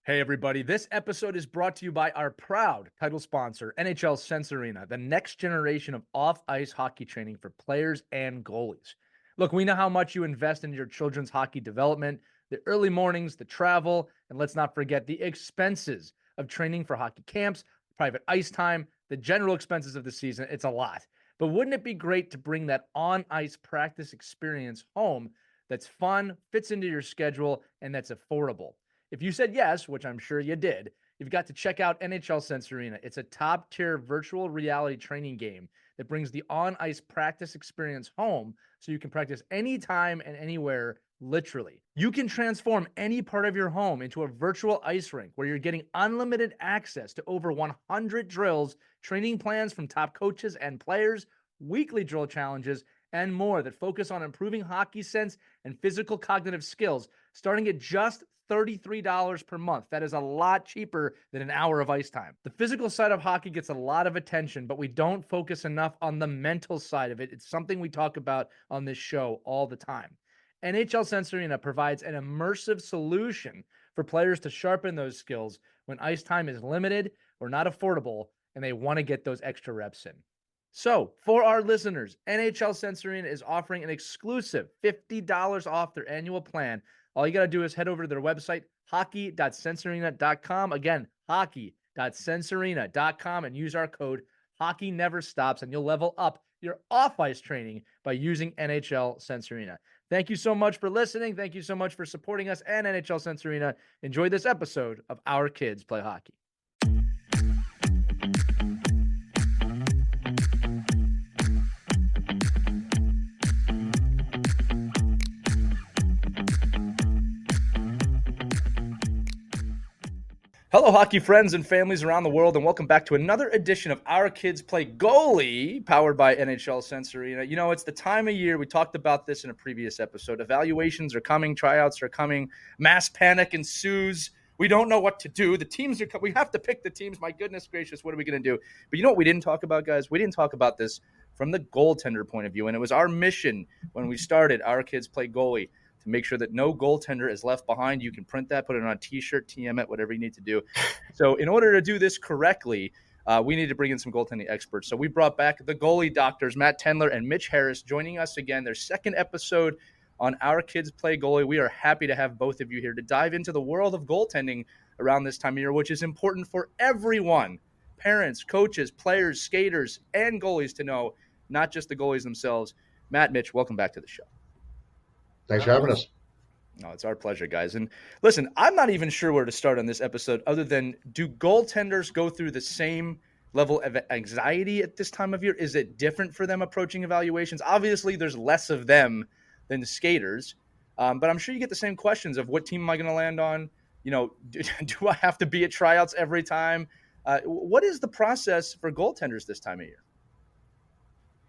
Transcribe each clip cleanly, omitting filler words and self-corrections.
Hey, everybody. This episode is brought to you by our proud title sponsor, NHL Sense Arena, the next generation of off-ice hockey training for players and goalies. Look, we know how much you invest in your children's hockey development, the early mornings, the travel, and let's not forget the expenses of training for hockey camps, private ice time, the general expenses of the season. It's a lot. But wouldn't it be great to bring that on-ice practice experience home that's fun, fits into your schedule, and that's affordable? If you said yes, which I'm sure you did, you've got to check out NHL Sense Arena. It's a top tier virtual reality training game that brings the on ice practice experience home so you can practice anytime and anywhere, literally. You can transform any part of your home into a virtual ice rink where you're getting unlimited access to over 100 drills, training plans from top coaches and players, weekly drill challenges, and more that focus on improving hockey sense and physical cognitive skills, starting at just $33 per month. That is a lot cheaper than an hour of ice time. The physical side of hockey gets a lot of attention, but we don't focus enough on the mental side of it. It's something we talk about on this show all the time. NHL Sense Arena provides an immersive solution for players to sharpen those skills when ice time is limited or not affordable and they want to get those extra reps in. So, for our listeners, NHL Sense Arena is offering an exclusive $50 off their annual plan. All you got to do is head over to their website, hockey.sensearena.com. Again, hockey.sensearena.com, and use our code Hockey Never Stops, and you'll level up your off-ice training by using NHL Sense Arena. Thank you so much for listening. Thank you so much for supporting us and NHL Sense Arena. Enjoy this episode of Our Kids Play Hockey. Hello, hockey friends and families around the world, and welcome back to another edition of Our Kids Play Goalie, powered by NHL Sense Arena. You know, it's the time of year, we talked about this in a previous episode. Evaluations are coming, tryouts are coming, mass panic ensues. We don't know what to do. The teams are we have to pick the teams. My goodness gracious, what are we going to do? But you know what we didn't talk about, guys? We didn't talk about this from the goaltender point of view, and it was our mission when we started Our Kids Play Goalie to make sure that no goaltender is left behind. You can print that, put it on a T-shirt, TM it, whatever you need to do. So in order to do this correctly, we need to bring in some goaltending experts. So we brought back the Goalie Doctors, Matt Tendler and Mitch Harris, joining us again. Their second episode on Our Kids Play Goalie. We are happy to have both of you here to dive into the world of goaltending around this time of year, which is important for everyone, parents, coaches, players, skaters, and goalies to know, not just the goalies themselves. Matt, Mitch, welcome back to the show. Thanks for having us. No, it's our pleasure, guys. And listen, I'm not even sure where to start on this episode other than, do goaltenders go through the same level of anxiety at this time of year? Is it different for them approaching evaluations? Obviously, there's less of them than the skaters, but I'm sure you get the same questions of, what team am I going to land on? You know, do I have to be at tryouts every time? What is the process for goaltenders this time of year?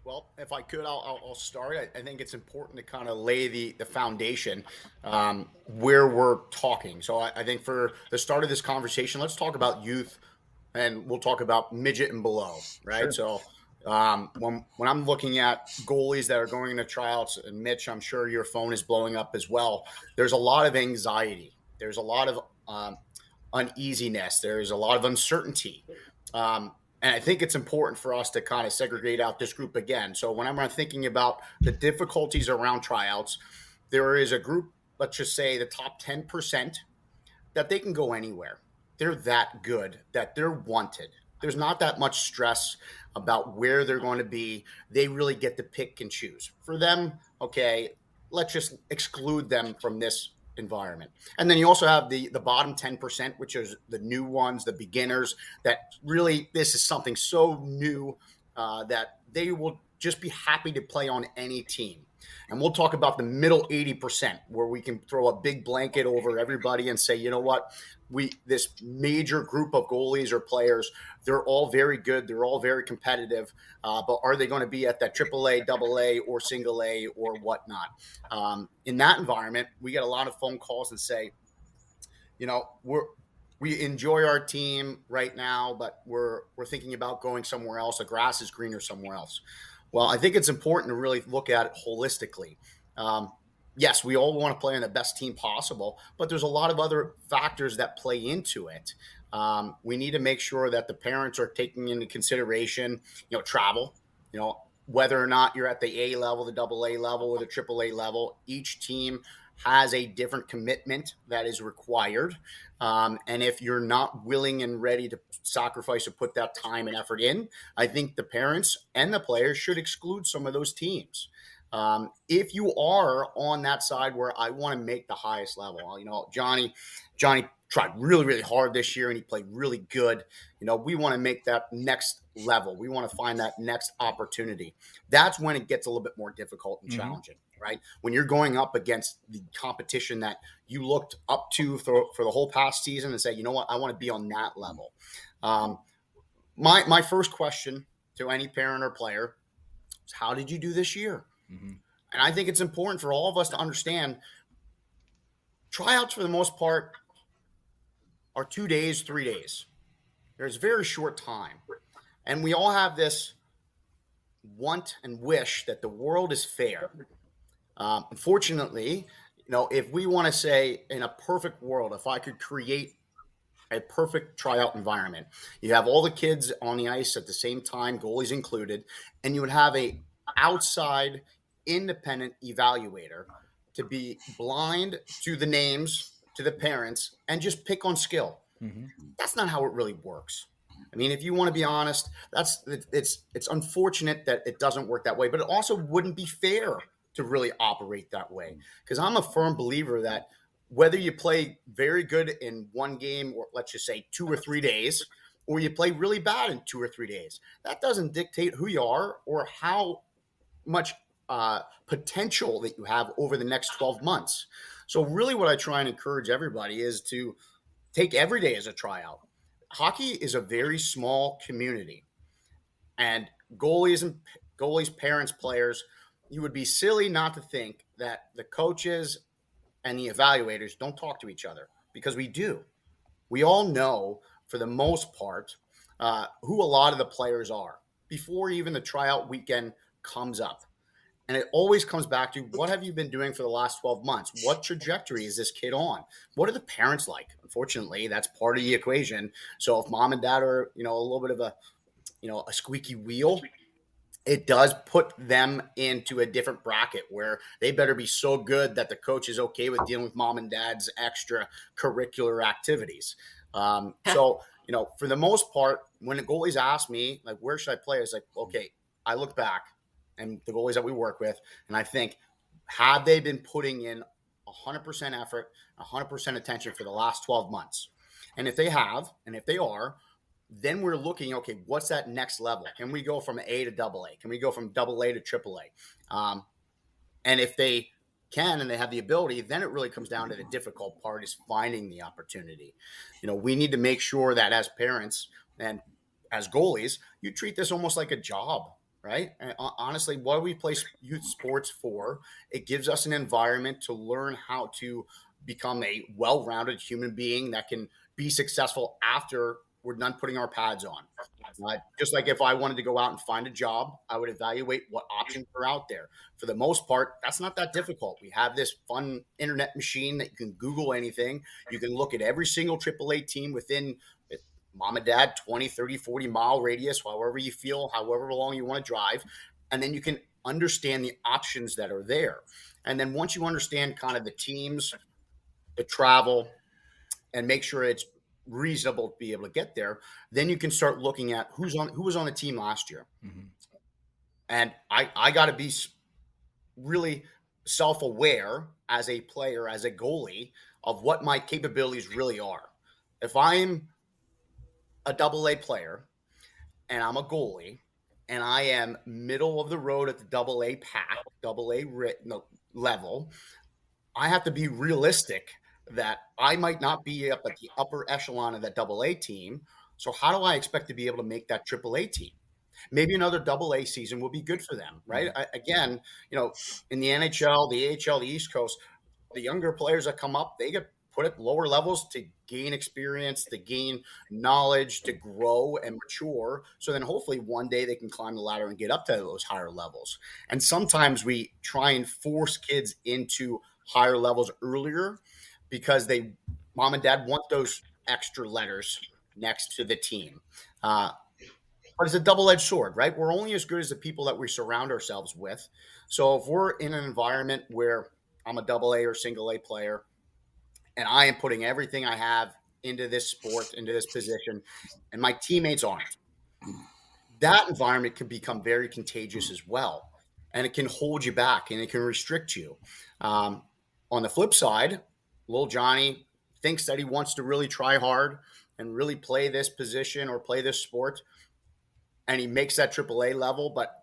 Well, if I could, I'll start. I think it's important to kind of lay the foundation where we're talking. So I think for the start of this conversation, let's talk about youth, and we'll talk about midget and below, right? Sure. So when I'm looking at goalies that are going into tryouts, and Mitch, I'm sure your phone is blowing up as well, there's a lot of anxiety. There's a lot of uneasiness. There's a lot of uncertainty. And I think it's important for us to kind of segregate out this group again. So whenever I'm thinking about the difficulties around tryouts, there is a group, let's just say the top 10%, that they can go anywhere. They're that good, that they're wanted. There's not that much stress about where they're going to be. They really get to pick and choose. For them, okay, let's just exclude them from this environment. And then you also have the bottom 10%, which is the new ones, the beginners, that really, this is something so new that they will just be happy to play on any team. And we'll talk about the middle 80%, where we can throw a big blanket over everybody and say, you know what, this major group of goalies or players, they're all very good, they're all very competitive, but are they going to be at that AAA, AA, or single A, or whatnot? In that environment, we get a lot of phone calls and say, you know, we enjoy our team right now, but we're thinking about going somewhere else. The grass is greener somewhere else. Well, I think it's important to really look at it holistically. yes, we all want to play on the best team possible, but there's a lot of other factors that play into it. We need to make sure that the parents are taking into consideration, travel, whether or not you're at the A level, the double A level, or the triple A level. Each team has a different commitment that is required. And if you're not willing and ready to sacrifice or put that time and effort in, I think the parents and the players should exclude some of those teams. If you are on that side where I want to make the highest level, Johnny tried really, really hard this year and he played really good. We want to make that next level. We want to find that next opportunity. That's when it gets a little bit more difficult and challenging, right? When you're going up against the competition that you looked up to for the whole past season and say, you know what, I want to be on that level. My first question to any parent or player is, how did you do this year? And I think it's important for all of us to understand tryouts for the most part are 2 days, 3 days. There's very short time. And we all have this want and wish that the world is fair. Unfortunately, if we want to say in a perfect world, if I could create a perfect tryout environment, you have all the kids on the ice at the same time, goalies included, and you would have a outside independent evaluator to be blind to the names, to the parents, and just pick on skill. That's not how it really works. I mean, if you want to be honest, it's unfortunate that it doesn't work that way, but it also wouldn't be fair to really operate that way. Because I'm a firm believer that whether you play very good in one game, or let's just say 2 or 3 days, or you play really bad in 2 or 3 days, that doesn't dictate who you are or how much potential that you have over the next 12 months. So really what I try and encourage everybody is to take every day as a tryout. Hockey is a very small community, and goalies, parents, players, you would be silly not to think that the coaches and the evaluators don't talk to each other, because we do. We all know, for the most part, who a lot of the players are before even the tryout weekend comes up. And it always comes back to, what have you been doing for the last 12 months? What trajectory is this kid on? What are the parents like? Unfortunately, that's part of the equation. So if mom and dad are, a little bit of a squeaky wheel, it does put them into a different bracket where they better be so good that the coach is okay with dealing with mom and dad's extra curricular activities. So, for the most part, when the goalies ask me, like, where should I play? It's like, okay, I look back and the goalies that we work with, and I think, have they been putting in 100% effort, 100% attention for the last 12 months? And if they have, and if they are, then we're looking, okay, what's that next level? Can we go from A to double A? Can we go from double A to triple A? And if they can and they have the ability, then it really comes down to the difficult part, is finding the opportunity. We need to make sure that as parents and as goalies, you treat this almost like a job. Right? And honestly, what do we play youth sports for? It gives us an environment to learn how to become a well-rounded human being that can be successful after we're done putting our pads on. Just like if I wanted to go out and find a job, I would evaluate what options are out there. For the most part, that's not that difficult. We have this fun internet machine that you can Google anything. You can look at every single AAA team within mom and dad, 20, 30, 40 mile radius, however you feel, however long you want to drive. And then you can understand the options that are there. And then once you understand kind of the teams, the travel, and make sure it's reasonable to be able to get there, then you can start looking at who was on the team last year. And I got to be really self-aware as a player, as a goalie, of what my capabilities really are. If I'm a double A player and I'm a goalie and I am middle of the road at the double A pack, double A level, I have to be realistic that I might not be up at the upper echelon of that double A team. So how do I expect to be able to make that triple A team? Maybe another double A season will be good for them, right? Again, in the NHL, the AHL, the East Coast, the younger players that come up, they get put at lower levels to gain experience, to gain knowledge, to grow and mature. So then hopefully one day they can climb the ladder and get up to those higher levels. And sometimes we try and force kids into higher levels earlier because mom and dad want those extra letters next to the team. But it's a double-edged sword, right? We're only as good as the people that we surround ourselves with. So if we're in an environment where I'm a double A or single A player and I am putting everything I have into this sport, into this position, and my teammates aren't, that environment can become very contagious as well. And it can hold you back and it can restrict you. On the flip side, little Johnny thinks that he wants to really try hard and really play this position or play this sport, and he makes that AAA level, but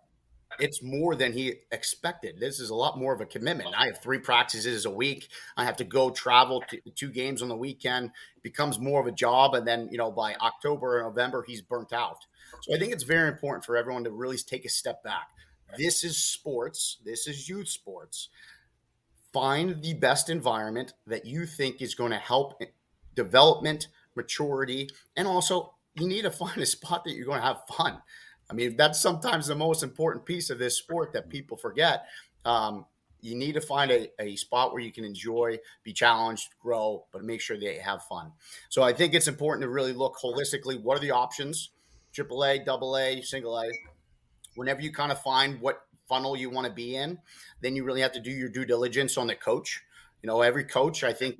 it's more than he expected. This is a lot more of a commitment. I have 3 practices a week. I have to go travel to 2 games on the weekend. It becomes more of a job. And then, by October or November, he's burnt out. So I think it's very important for everyone to really take a step back. This is sports. This is youth sports. Find the best environment that you think is going to help development, maturity, and also you need to find a spot that you're going to have fun. I mean, that's sometimes the most important piece of this sport that people forget. You need to find a spot where you can enjoy, be challenged, grow, but make sure that you have fun. So I think it's important to really look holistically. What are the options? AAA, AA, single A. Whenever you kind of find what funnel you want to be in, then you really have to do your due diligence on the coach. Every coach, I think,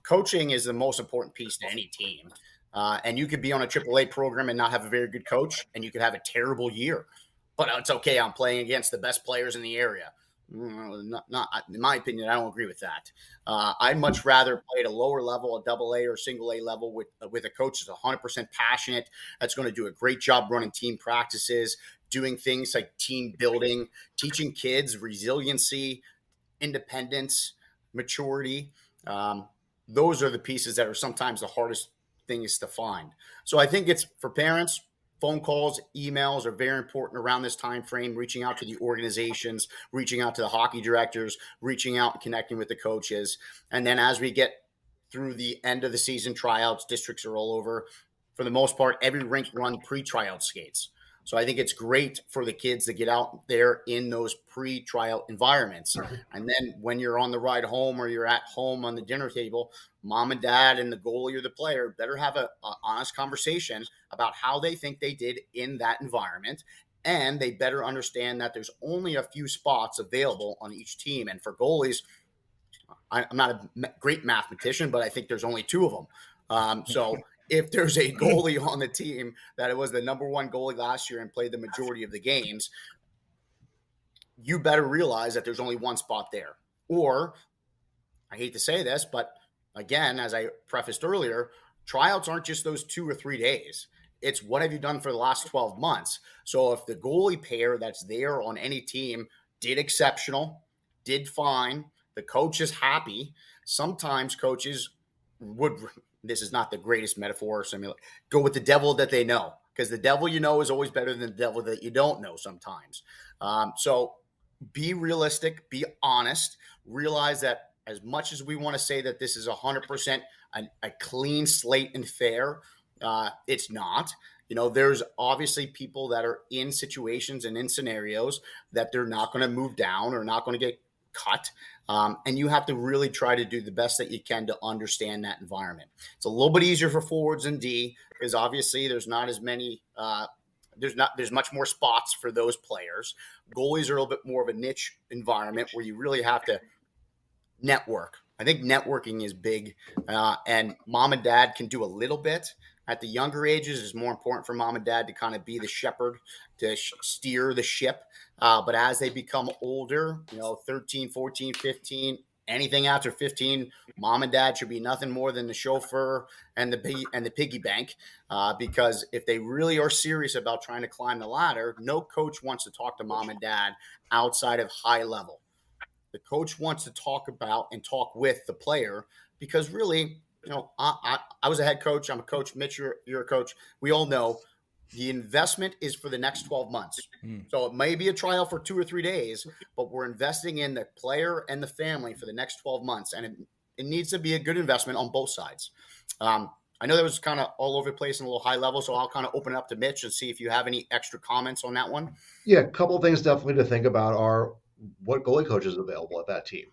coaching is the most important piece to any team. And you could be on a AAA program and not have a very good coach, and you could have a terrible year. But it's okay. I'm playing against the best players in the area. Not in my opinion, I don't agree with that. I'd much rather play at a lower level, a AA or single A level with a coach that's 100% passionate, that's going to do a great job running team practices, doing things like team building, teaching kids resiliency, independence, maturity. Those are the pieces that are sometimes the hardest things to find. So I think it's for parents. Phone calls, emails are very important around this time frame, reaching out to the organizations, reaching out to the hockey directors, reaching out and connecting with the coaches. And then as we get through the end of the season, tryouts, districts are all over. For the most part, every rink run pre-tryout skates. So I think it's great for the kids to get out there in those pre-tryout environments. And then when you're on the ride home or you're at home on the dinner table, mom and dad and the goalie or the player better have a honest conversation about how they think they did in that environment. And they better understand that there's only a few spots available on each team. And for goalies, I'm not a great mathematician, but I think there's only 2 of them. So if there's a goalie on the team that it was the number 1 goalie last year and played the majority of the games, you better realize that there's only 1 spot there. Or, I hate to say this, but again, as I prefaced earlier, tryouts aren't just those 2 or 3 days. It's what have you done for the last 12 months. So if the goalie pair that's there on any team did exceptional, did fine, the coach is happy, sometimes coaches would, this is not the greatest metaphor, go with the devil that they know, because the devil you know is always better than the devil that you don't know sometimes. So be realistic, be honest, realize that as much as we want to say that this is 100% a clean slate and fair, it's not. There's obviously people that are in situations and in scenarios that they're not going to move down or not going to get cut. And you have to really try to do the best that you can to understand that environment. It's a little bit easier for forwards and D because obviously there's not as many, there's much more spots for those players. Goalies are a little bit more of a niche environment where you really have to network. I think networking is big, and mom and dad can do a little bit. At the younger ages, it's more important for mom and dad to kind of be the shepherd, to steer the ship. But as they become older, 13, 14, 15, anything after 15, mom and dad should be nothing more than the chauffeur and the piggy bank. Because if they really are serious about trying to climb the ladder, no coach wants to talk to mom and dad outside of high level. The coach wants to talk about and talk with the player because really, I was a head coach. I'm a coach. Mitch, you're a coach. We all know the investment is for the next 12 months. So it may be a trial for 2 or 3 days, but we're investing in the player and the family for the next 12 months. And it needs to be a good investment on both sides. I know that was kind of all over the place and a little high level, so I'll kind of open it up to Mitch and see if you have any extra comments on that one. Yeah, a couple of things definitely to think about are what goalie coaches available at that team.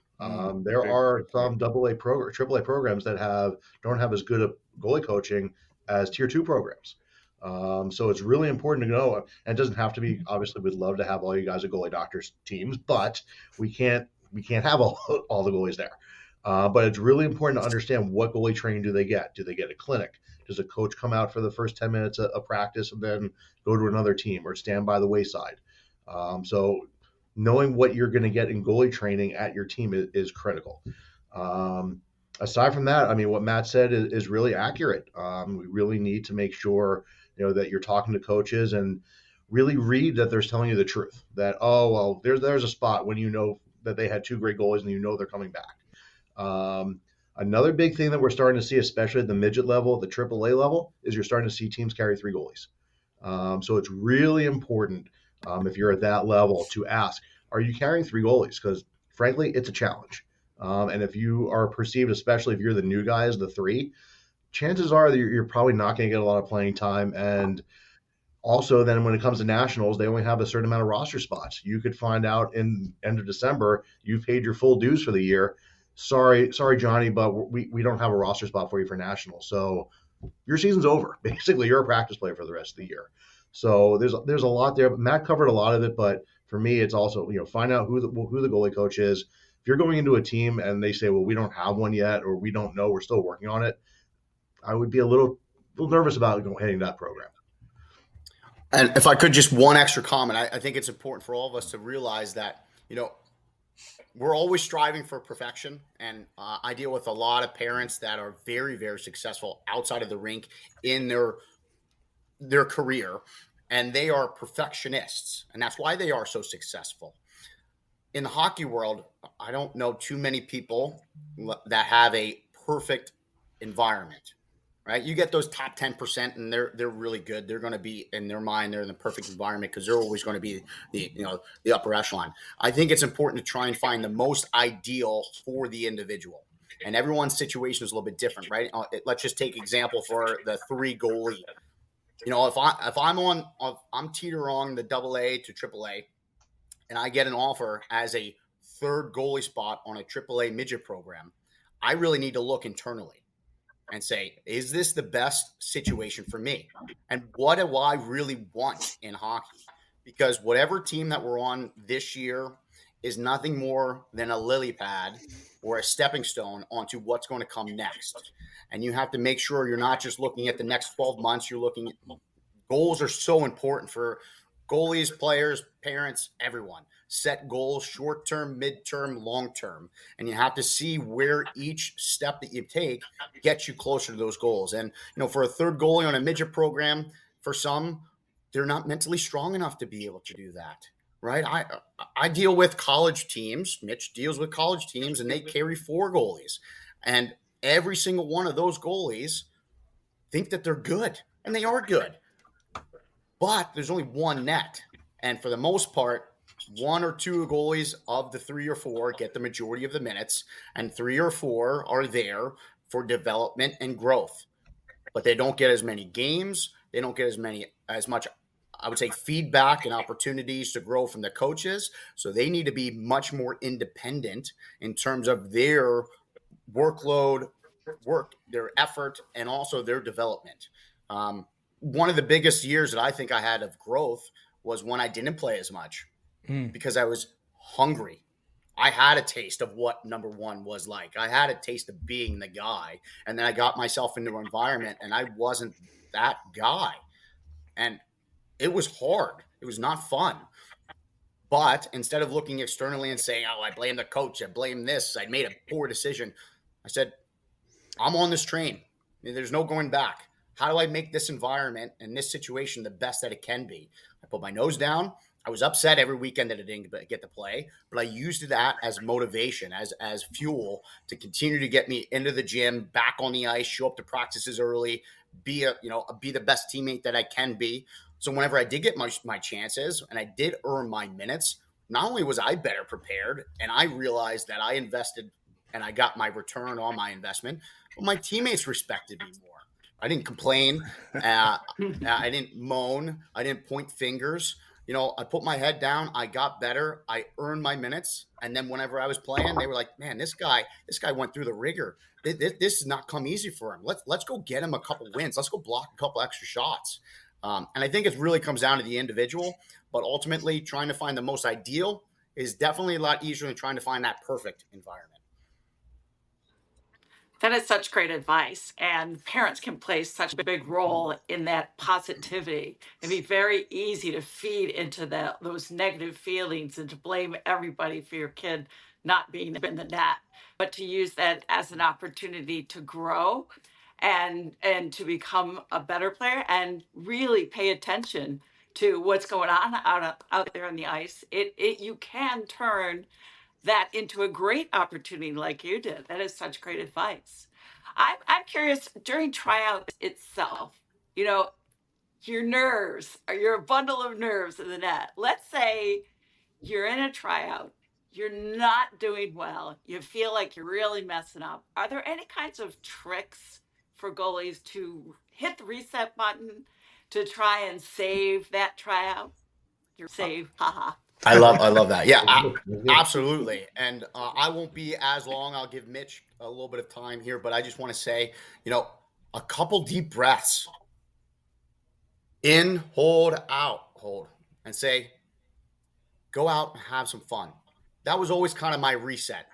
There are some AAA programs that don't have as good a goalie coaching as Tier 2 programs. So it's really important to know, and it doesn't have to be, obviously we'd love to have all you guys at Goalie Doctors teams, but we can't have all the goalies there. But it's really important to understand what goalie training do they get? Do they get a clinic? Does a coach come out for the first 10 minutes of practice and then go to another team or stand by the wayside? So knowing what you're going to get in goalie training at your team is critical. Aside from that, I mean, what Matt said is really accurate. We really need to make sure, that you're talking to coaches and really read that they're telling you the truth. That, oh, well, there's a spot when you know that they had two great goalies and they're coming back. Another big thing that we're starting to see, especially at the midget level, the AAA level, is you're starting to see teams carry 3 goalies. So it's really important if you're at that level to ask, are you carrying 3 goalies? Because frankly, it's a challenge. And if you are perceived, especially if you're the new guy as the 3, chances are that you're probably not going to get a lot of playing time. And also then when it comes to nationals, they only have a certain amount of roster spots. You could find out in end of December, you've paid your full dues for the year. Sorry, Johnny, but we don't have a roster spot for you for nationals. So your season's over. Basically, you're a practice player for the rest of the year. So there's a lot there. Matt covered a lot of it, but for me, it's also, find out who the goalie coach is. If you're going into a team and they say, well, we don't have one yet, or we don't know, we're still working on it, I would be a little nervous about heading that program. And if I could, just one extra comment, I think it's important for all of us to realize that, we're always striving for perfection. And I deal with a lot of parents that are very, very successful outside of the rink in their career, and they are perfectionists. And that's why they are so successful. In the hockey world, I don't know too many people that have a perfect environment, right? You get those top 10% and they're really good. They're going to be, in their mind, they're in the perfect environment because they're always going to be the upper echelon. I think it's important to try and find the most ideal for the individual. And everyone's situation is a little bit different, right? Let's just take example for the 3 goalie. If I'm teetering on the AA to AAA, and I get an offer as a 3rd goalie spot on a AAA midget program, I really need to look internally and say, is this the best situation for me? And what do I really want in hockey? Because whatever team that we're on this year is nothing more than a lily pad or a stepping stone onto what's going to come next. And you have to make sure you're not just looking at the next 12 months. You're looking at goals are so important for goalies, players, parents, everyone. Set goals, short-term, mid-term, long-term. And you have to see where each step that you take gets you closer to those goals. And, for a 3rd goalie on a midget program, for some, they're not mentally strong enough to be able to do that, right? I deal with college teams. Mitch deals with college teams, and they carry 4 goalies. And every single one of those goalies think that they're good, and they are good. But there's only one net. And for the most part, 1 or 2 goalies of the 3 or 4 get the majority of the minutes, and 3 or 4 are there for development and growth. But they don't get as many games. They don't get as much, I would say, feedback and opportunities to grow from the coaches. So they need to be much more independent in terms of their workload, their effort, and also their development. One of the biggest years that I think I had of growth was when I didn't play as much because I was hungry. I had a taste of what number 1 was like. I had a taste of being the guy. And then I got myself into an environment and I wasn't that guy. And it was hard. It was not fun. But instead of looking externally and saying, oh, I blame the coach, I blame this, I made a poor decision, I said, I'm on this train. There's no going back. How do I make this environment and this situation the best that it can be? I put my nose down. I was upset every weekend that I didn't get to play, but I used that as motivation, as fuel to continue to get me into the gym, back on the ice, show up to practices early, be the best teammate that I can be. So whenever I did get my chances and I did earn my minutes, not only was I better prepared, and I realized that I invested and I got my return on my investment. But my teammates respected me more. I didn't complain. I didn't moan. I didn't point fingers. You know, I put my head down. I got better. I earned my minutes. And then whenever I was playing, they were like, man, this guy went through the rigor. This has not come easy for him. Let's go get him a couple wins. Let's go block a couple extra shots. And I think it really comes down to the individual, but ultimately trying to find the most ideal is definitely a lot easier than trying to find that perfect environment. That is such great advice. And parents can play such a big role in that positivity. It'd be very easy to feed into those negative feelings and to blame everybody for your kid not being in the net, but to use that as an opportunity to grow and to become a better player and really pay attention to what's going on out there on the ice. You can turn that into a great opportunity like you did. That is such great advice. I'm curious, during tryout itself, you know, your nerves, or you're a bundle of nerves in the net. Let's say you're in a tryout, you're not doing well, you feel like you're really messing up. Are there any kinds of tricks for goalies to hit the reset button to try and save that tryout? Your save, haha. I love that. Yeah, absolutely. And I won't be as long. I'll give Mitch a little bit of time here, but I just want to say, you know, a couple deep breaths. In, hold, out, hold, and say, go out and have some fun. That was always kind of my reset,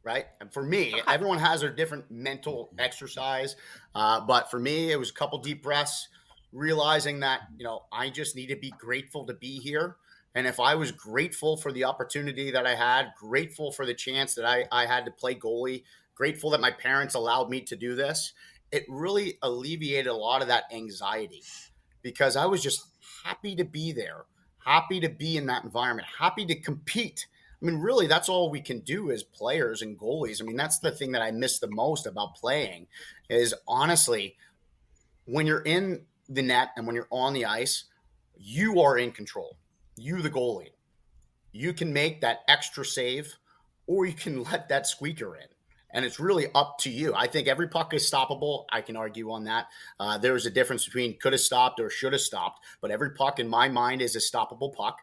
right? And for me, everyone has their different mental exercise. But for me, it was a couple deep breaths, realizing that, you know, I just need to be grateful to be here. And if I was grateful for the opportunity that I had, grateful for the chance that I had to play goalie, grateful that my parents allowed me to do this, it really alleviated a lot of that anxiety because I was just happy to be there, happy to be in that environment, happy to compete. I mean, really, that's all we can do as players and goalies. I mean, that's the thing that I miss the most about playing is honestly, when you're in the net and when you're on the ice, you are in control. You, the goalie, you can make that extra save or you can let that squeaker in. And it's really up to you. I think every puck is stoppable. I can argue on that. There's a difference between could have stopped or should have stopped. But every puck in my mind is a stoppable puck.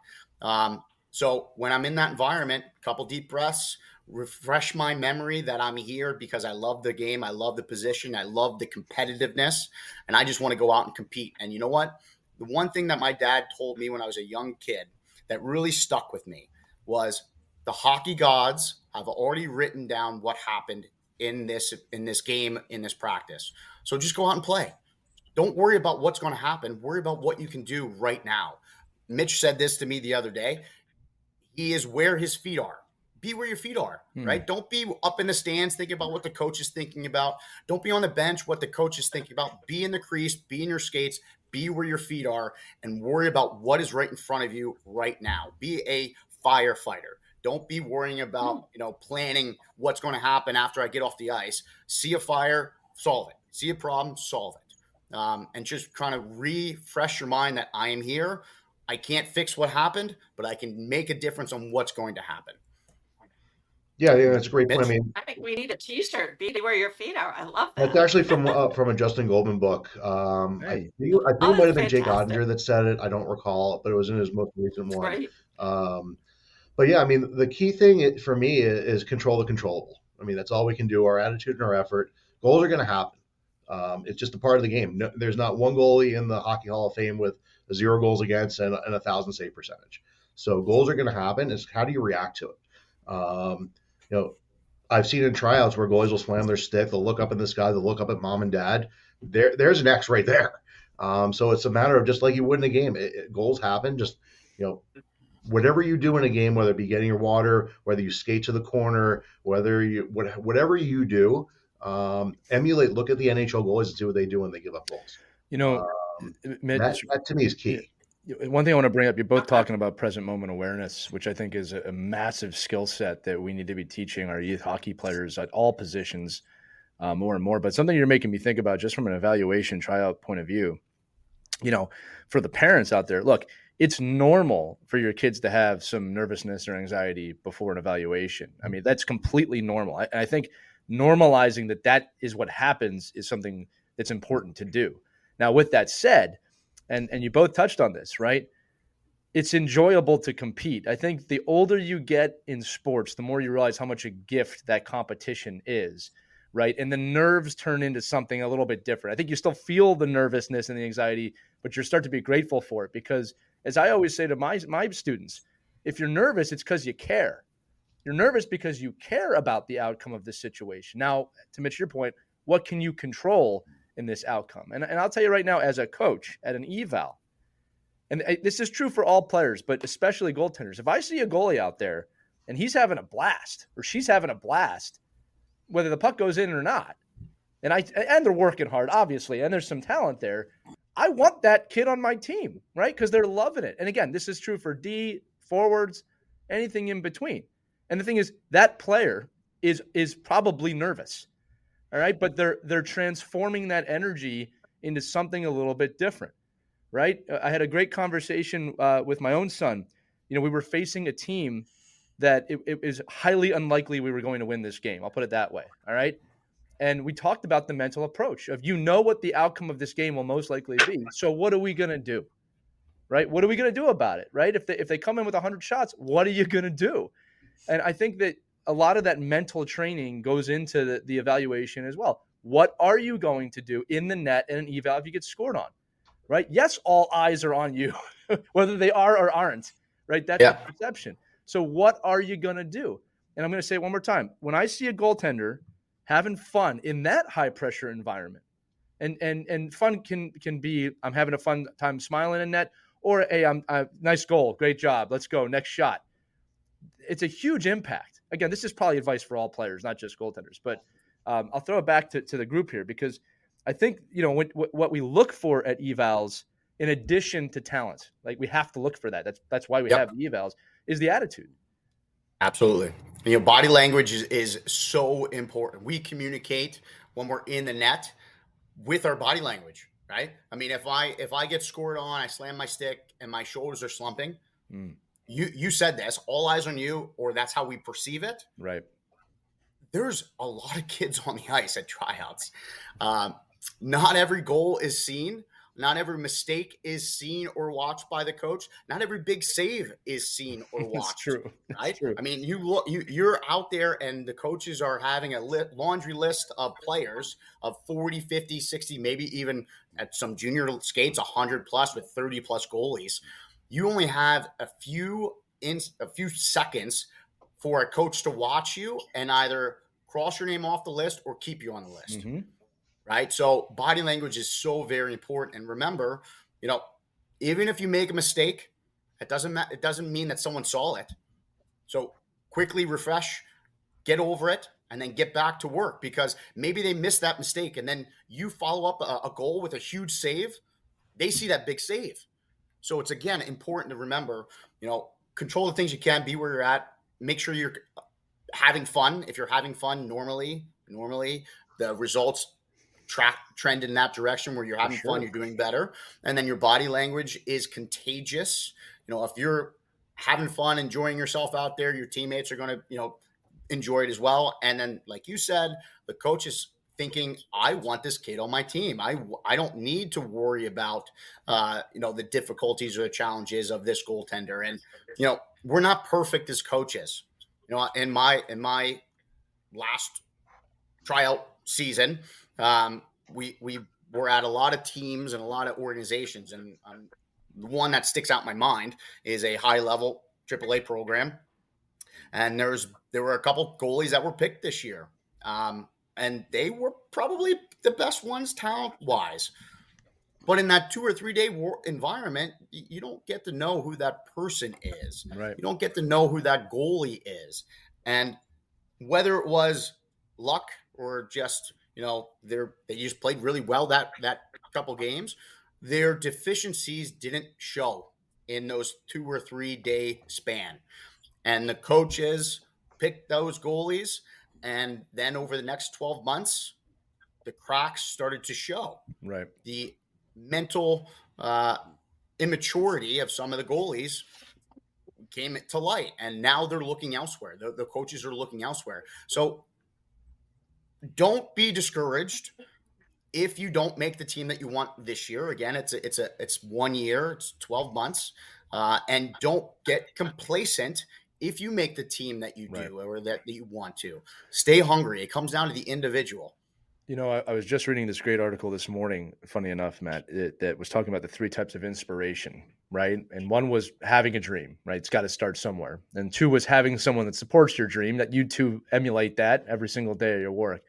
So when I'm in that environment, a couple deep breaths, refresh my memory that I'm here because I love the game. I love the position. I love the competitiveness. And I just want to go out and compete. And you know what? The one thing that my dad told me when I was a young kid that really stuck with me was the hockey gods have already written down what happened in this game, in this practice. So just go out and play. Don't worry about what's going to happen. Worry about what you can do right now. Mitch said this to me the other day. He is where his feet are. Be where your feet are, right? Don't be up in the stands thinking about what the coach is thinking about. Don't be on the bench what the coach is thinking about. Be in the crease, be in your skates, be where your feet are, and worry about what is right in front of you right now. Be a firefighter. Don't be worrying about, planning what's going to happen after I get off the ice. See a fire, solve it. See a problem, solve it. And just kind of refresh your mind that I am here. I can't fix what happened, but I can make a difference on what's going to happen. Yeah, that's a great point. Mitch? I think we need a T-shirt. Be where your feet are. I love that. That's actually from a Justin Goldman book. I think it might have been Jake Ottinger that said it. I don't recall, but it was in his most recent one. Right. But yeah, I mean, the key thing for me is control the controllable. I mean, that's all we can do. Our attitude and our effort. Goals are going to happen. It's just a part of the game. No, there's not one goalie in the Hockey Hall of Fame with 0 goals against and 1,000 save percentage. So goals are going to happen. It's how do you react to it? I've seen in tryouts where goalies will slam their stick. They'll look up in the sky. They'll look up at mom and dad. There's an X right there. So it's a matter of just like you would in a game. Goals happen. Just, whatever you do in a game, whether it be getting your water, whether you skate to the corner, whatever you do, emulate, look at the NHL goalies and see what they do when they give up goals. Mitch, that to me is key. One thing I want to bring up, you're both talking about present moment awareness, which I think is a massive skill set that we need to be teaching our youth hockey players at all positions more and more. But something you're making me think about just from an evaluation tryout point of view, for the parents out there, look, it's normal for your kids to have some nervousness or anxiety before an evaluation. I mean, that's completely normal. I think normalizing that is what happens is something that's important to do. Now, with that said, and you both touched on this, right? It's enjoyable to compete. I think the older you get in sports, the more you realize how much a gift that competition is, right? And the nerves turn into something a little bit different. I think you still feel the nervousness and the anxiety, but you start to be grateful for it because, as I always say to my students, if you're nervous, it's because you care. You're nervous because you care about the outcome of this situation. Now, to Mitch, your point, what can you control in this outcome? And I'll tell you right now, as a coach at an eval, and this is true for all players, but especially goaltenders. If I see a goalie out there and he's having a blast or she's having a blast, whether the puck goes in or not, and they're working hard, obviously, and there's some talent there, I want that kid on my team, right? Because they're loving it. And again, this is true for D, forwards, anything in between. And the thing is, that player is probably nervous, all right? But they're transforming that energy into something a little bit different, right? I had a great conversation with my own son. You know, we were facing a team that it is highly unlikely we were going to win this game. I'll put it that way, all right? And we talked about the mental approach of, you know, what the outcome of this game will most likely be. So what are we going to do, right? What are we going to do about it, right? If they come in with 100 shots, what are you going to do? And I think that a lot of that mental training goes into the evaluation as well. What are you going to do in the net in an eval if you get scored on, right? Yes, all eyes are on you, whether they are or aren't, right? That's the perception. So what are you going to do? And I'm going to say it one more time. When I see a goaltender having fun in that high-pressure environment, and fun can be, I'm having a fun time smiling in net, or, hey, nice goal, great job, let's go, next shot. It's a huge impact. Again, this is probably advice for all players, not just goaltenders. But I'll throw it back to the group here because I think, you know, what we look for at evals, in addition to talent, like we have to look for that. That's why we have the evals, is the attitude. Absolutely. You know, body language is so important. We communicate when we're in the net with our body language, right? I mean, if I get scored on, I slam my stick and my shoulders are slumping. You said this, all eyes on you, or that's how we perceive it. Right. There's a lot of kids on the ice at tryouts. Not every goal is seen. Not every mistake is seen or watched by the coach. Not every big save is seen or watched. That's true. Right? That's true. I mean, you're out there and the coaches are having a laundry list of players of 40, 50, 60, maybe even at some junior skates, 100 plus with 30 plus goalies. You only have a few seconds for a coach to watch you and either cross your name off the list or keep you on the list. Mm-hmm. Right? So body language is so very important. And remember, you know, even if you make a mistake, it doesn't mean that someone saw it. So quickly refresh, get over it, and then get back to work, because maybe they missed that mistake and then you follow up a goal with a huge save. They see that big save. So it's, again, important to remember, you know, control the things you can, be where you're at, make sure you're having fun. If you're having fun, normally the results trend in that direction where you're having fun, you're doing better. And then your body language is contagious. You know, if you're having fun, enjoying yourself out there, your teammates are going to, you know, enjoy it as well. And then, like you said, the coach is thinking, I want this kid on my team. I don't need to worry about, you know, the difficulties or the challenges of this goaltender. And, you know, we're not perfect as coaches. You know, in my last tryout season, we were at a lot of teams and a lot of organizations, and the one that sticks out in my mind is a high level AAA program. And there were a couple goalies that were picked this year. And they were probably the best ones talent wise, but in that 2 or 3 day environment, you don't get to know who that person is. Right. You don't get to know who that goalie is. And whether it was luck or just, you know, they just played really well that couple games, their deficiencies didn't show in those 2 or 3 day span. And the coaches picked those goalies. And then over the next 12 months, the cracks started to show. Right. The mental immaturity of some of the goalies came to light, and now they're looking elsewhere. The coaches are looking elsewhere. So don't be discouraged if you don't make the team that you want this year. Again, it's 1 year, it's 12 months, and don't get complacent if you make the team that you do or that you want to. Stay hungry. It comes down to the individual. I was just reading this great article this morning, funny enough, Matt, that was talking about the 3 types of inspiration, right? And one was having a dream, right? It's got to start somewhere. And 2 was having someone that supports your dream, that you two emulate that every single day of your work.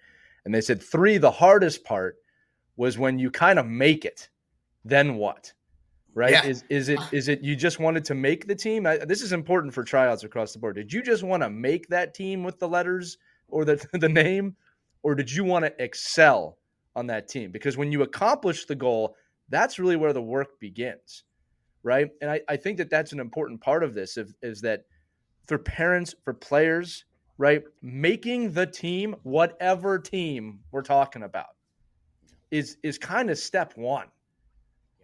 And they said 3, the hardest part was when you kind of make it, then what? Right? Yeah. Is it you just wanted to make the team? This is important for tryouts across the board. Did you just want to make that team with the letters or the name, or did you want to excel on that team? Because when you accomplish the goal, that's really where the work begins, right? And I think that that's an important part of this is that for parents, for players, right, making the team, whatever team we're talking about, is kind of step 1.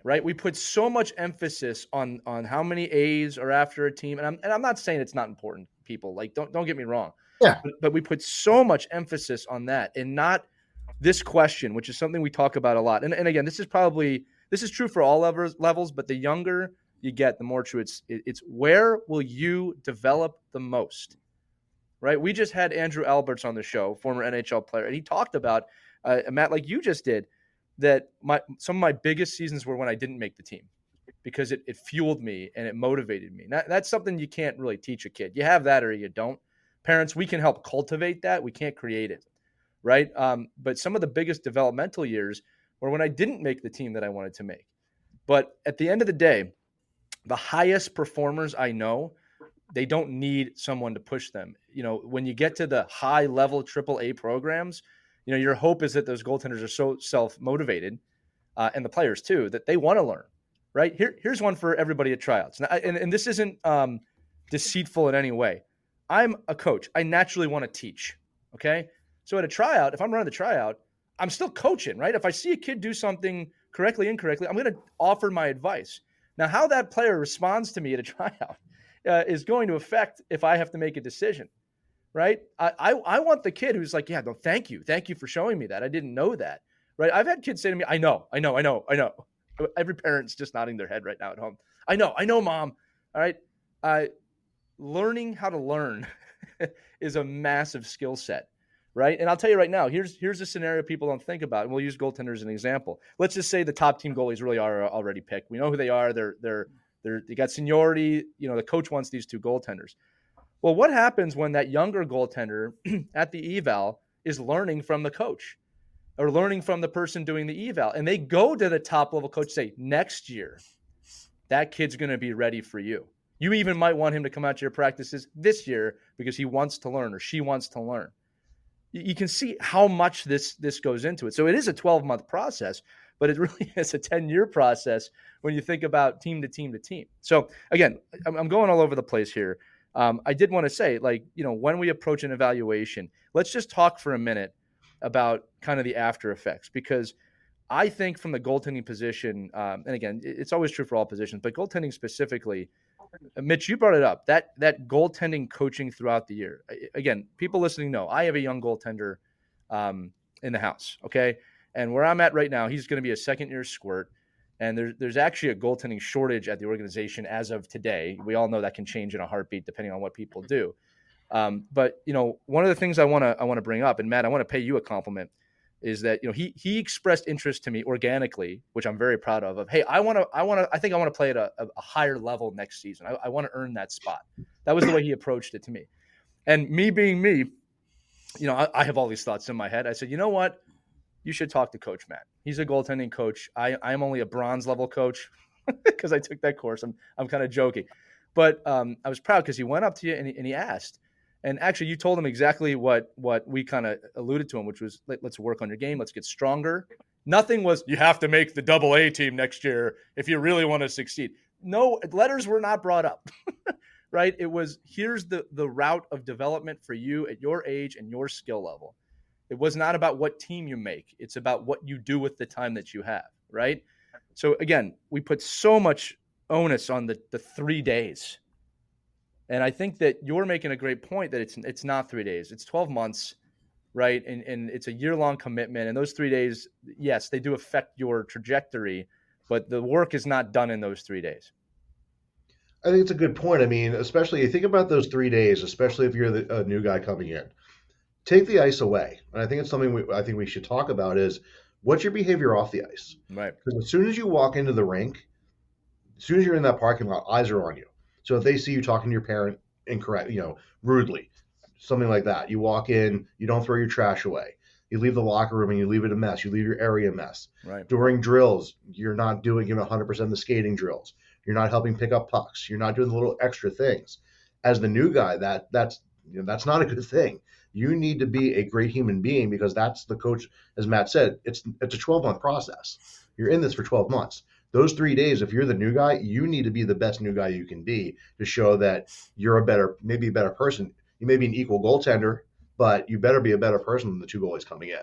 Right, we put so much emphasis on how many A's are after a team, and I'm not saying it's not important, people. Like, don't get me wrong. Yeah. But we put so much emphasis on that, and not this question, which is something we talk about a lot. And again, this is true for all levels, but the younger you get, the more true it's where will you develop the most, right? We just had Andrew Alberts on the show, former NHL player, and he talked about Matt, like you just did, that some of my biggest seasons were when I didn't make the team, because it fueled me and it motivated me. That's something you can't really teach a kid. You have that or you don't. Parents, we can help cultivate that. We can't create it, right? But some of the biggest developmental years were when I didn't make the team that I wanted to make. But at the end of the day, the highest performers I know, they don't need someone to push them. When you get to the high level AAA programs, your hope is that those goaltenders are so self-motivated, and the players too, that they want to learn, right? Here's one for everybody at tryouts. And this isn't deceitful in any way. I'm a coach. I naturally want to teach, okay? So at a tryout, if I'm running the tryout, I'm still coaching, right? If I see a kid do something correctly, incorrectly, I'm going to offer my advice. Now, how that player responds to me at a tryout is going to affect if I have to make a decision. Right. I want the kid who's like, yeah, no, thank you. Thank you for showing me that. I didn't know that. Right. I've had kids say to me, I know. Every parent's just nodding their head right now at home. I know, mom. All right. Learning how to learn is a massive skill set. Right. And I'll tell you right now, here's a scenario people don't think about. And we'll use goaltenders as an example. Let's just say the top team goalies really are already picked. We know who they are. They got seniority. The coach wants these 2 goaltenders. Well, what happens when that younger goaltender at the eval is learning from the coach or learning from the person doing the eval, and they go to the top level coach, say, next year, that kid's going to be ready for you. You even might want him to come out to your practices this year because he wants to learn or she wants to learn. You can see how much this goes into it. So it is a 12-month process, but it really is a 10-year process when you think about team to team to team. So again, I'm going all over the place here. I did want to say, when we approach an evaluation, let's just talk for a minute about kind of the after effects, because I think from the goaltending position, and again, it's always true for all positions, but goaltending specifically, Mitch, you brought it up, that goaltending coaching throughout the year. Again, people listening know I have a young goaltender in the house, okay? And where I'm at right now, he's going to be a second-year squirt. And there's actually a goaltending shortage at the organization as of today. We all know that can change in a heartbeat depending on what people do. But one of the things I want to bring up, and Matt, I want to pay you a compliment, is that he expressed interest to me organically, which I'm very proud of. Hey, I think I want to play at a higher level next season. I want to earn that spot. That was the way he approached it to me. And me being me, I have all these thoughts in my head. I said, you know what? You should talk to Coach Matt. He's a goaltending coach. I'm only a bronze level coach because I took that course. I'm kind of joking, but I was proud because he went up to you and he asked. And actually, you told him exactly what we kind of alluded to him, which was let's work on your game. Let's get stronger. Nothing was you have to make the AA team next year if you really want to succeed. No, letters were not brought up. Right? It was here's the route of development for you at your age and your skill level. It was not about what team you make. It's about what you do with the time that you have, right? So again, we put so much onus on the 3 days. And I think that you're making a great point that it's not 3 days. It's 12 months. right? And it's a year-long commitment. And those 3 days, yes, they do affect your trajectory, but the work is not done in those 3 days. I think it's a good point. I mean, especially you think about those 3 days, especially if you're a new guy coming in. Take the ice away. And I think it's something I think we should talk about is what's your behavior off the ice? Right. Because as soon as you walk into the rink, as soon as you're in that parking lot, eyes are on you. So if they see you talking to your parent incorrect, rudely, something like that, you walk in, you don't throw your trash away. You leave the locker room and you leave it a mess. You leave your area a mess. Right. During drills, you're not doing 100% of the skating drills. You're not helping pick up pucks. You're not doing the little extra things. As the new guy, that's not a good thing. You need to be a great human being because that's the coach, as Matt said, it's a 12-month process. You're in this for 12 months. Those 3 days, if you're the new guy, you need to be the best new guy you can be to show that you're maybe a better person. You may be an equal goaltender, but you better be a better person than the two goalies coming in.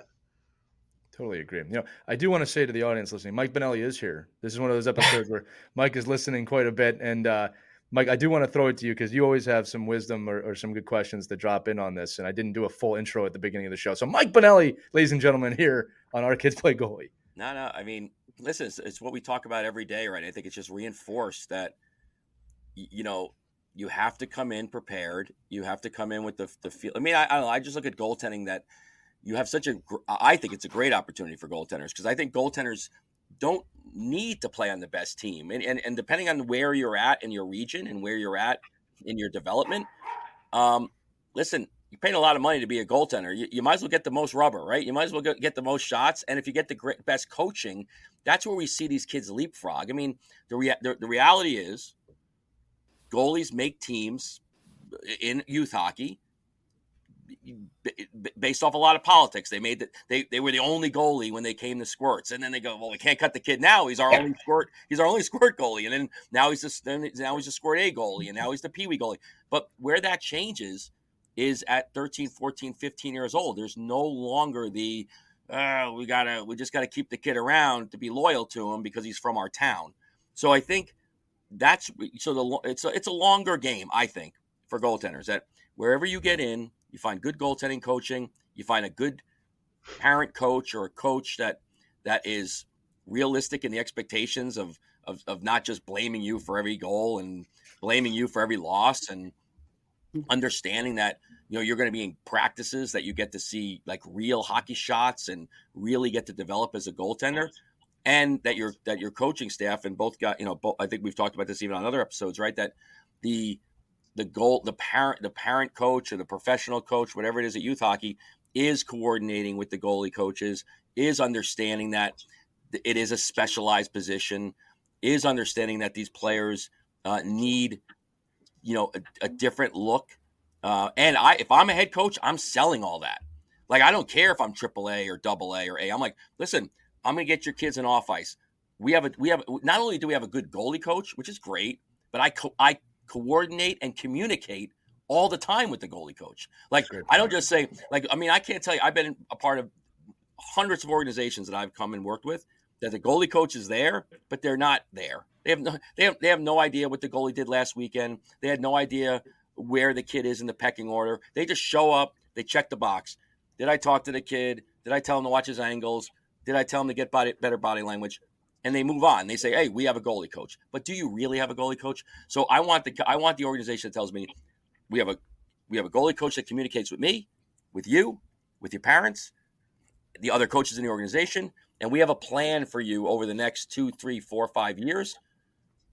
Totally agree. I do want to say to the audience listening, Mike Bonelli is here. This is one of those episodes where Mike is listening quite a bit. And Mike, I do want to throw it to you because you always have some wisdom or some good questions to drop in on this. And I didn't do a full intro at the beginning of the show. So Mike Bonelli, ladies and gentlemen, here on our Kids Play Goalie. No. I mean, listen, it's what we talk about every day, right? I think it's just reinforced that, you have to come in prepared. You have to come in with the feel. I mean, I don't know. I just look at goaltending that you have I think it's a great opportunity for goaltenders because I think goaltenders don't need to play on the best team. And depending on where you're at in your region and where you're at in your development, listen, you're paying a lot of money to be a goaltender. You might as well get the most rubber, right? You might as well get the most shots. And if you get the best coaching, that's where we see these kids leapfrog. I mean, the reality is goalies make teams in youth hockey based off a lot of politics. They made they were the only goalie when they came to squirts, and then they go, well, we can't cut the kid now. He's our only squirt. He's our only squirt goalie, and then now he's a squirt A goalie, and now he's the Pee Wee goalie. But where that changes is at 13, 14, 15 years old. There's no longer the we just gotta keep the kid around to be loyal to him because he's from our town. So I think it's a longer game, I think, for goaltenders, that wherever you get in, you find good goaltending coaching, you find a good parent coach or a coach that is realistic in the expectations of not just blaming you for every goal and blaming you for every loss, and understanding that you're going to be in practices that you get to see like real hockey shots and really get to develop as a goaltender. And that your coaching staff and both got, I think we've talked about this even on other episodes, right? That the parent coach or the professional coach, whatever it is at youth hockey, is coordinating with the goalie coaches, is understanding that it is a specialized position, is understanding that these players need, a different look. And if I'm a head coach, I'm selling all that. Like, I don't care if I'm AAA or AA or A. I'm like, listen, I'm going to get your kids in off ice. We have not only do we have a good goalie coach, which is great, but I coordinate and communicate all the time with the goalie coach. Like, I don't just say, like, I mean, I can't tell you, I've been a part of hundreds of organizations that I've come and worked with that the goalie coach is there, but they're not there. They have no idea what the goalie did last weekend. They had no idea where the kid is in the pecking order. They just show up, they check the box. Did I talk to the kid? Did I tell him to watch his angles? Did I tell him to get better body language? And they move on. They say, hey, we have a goalie coach. But do you really have a goalie coach? So I want the organization that tells me we have a goalie coach that communicates with me, with you, with your parents, the other coaches in the organization, and we have a plan for you over the next 2, 3, 4, 5 years.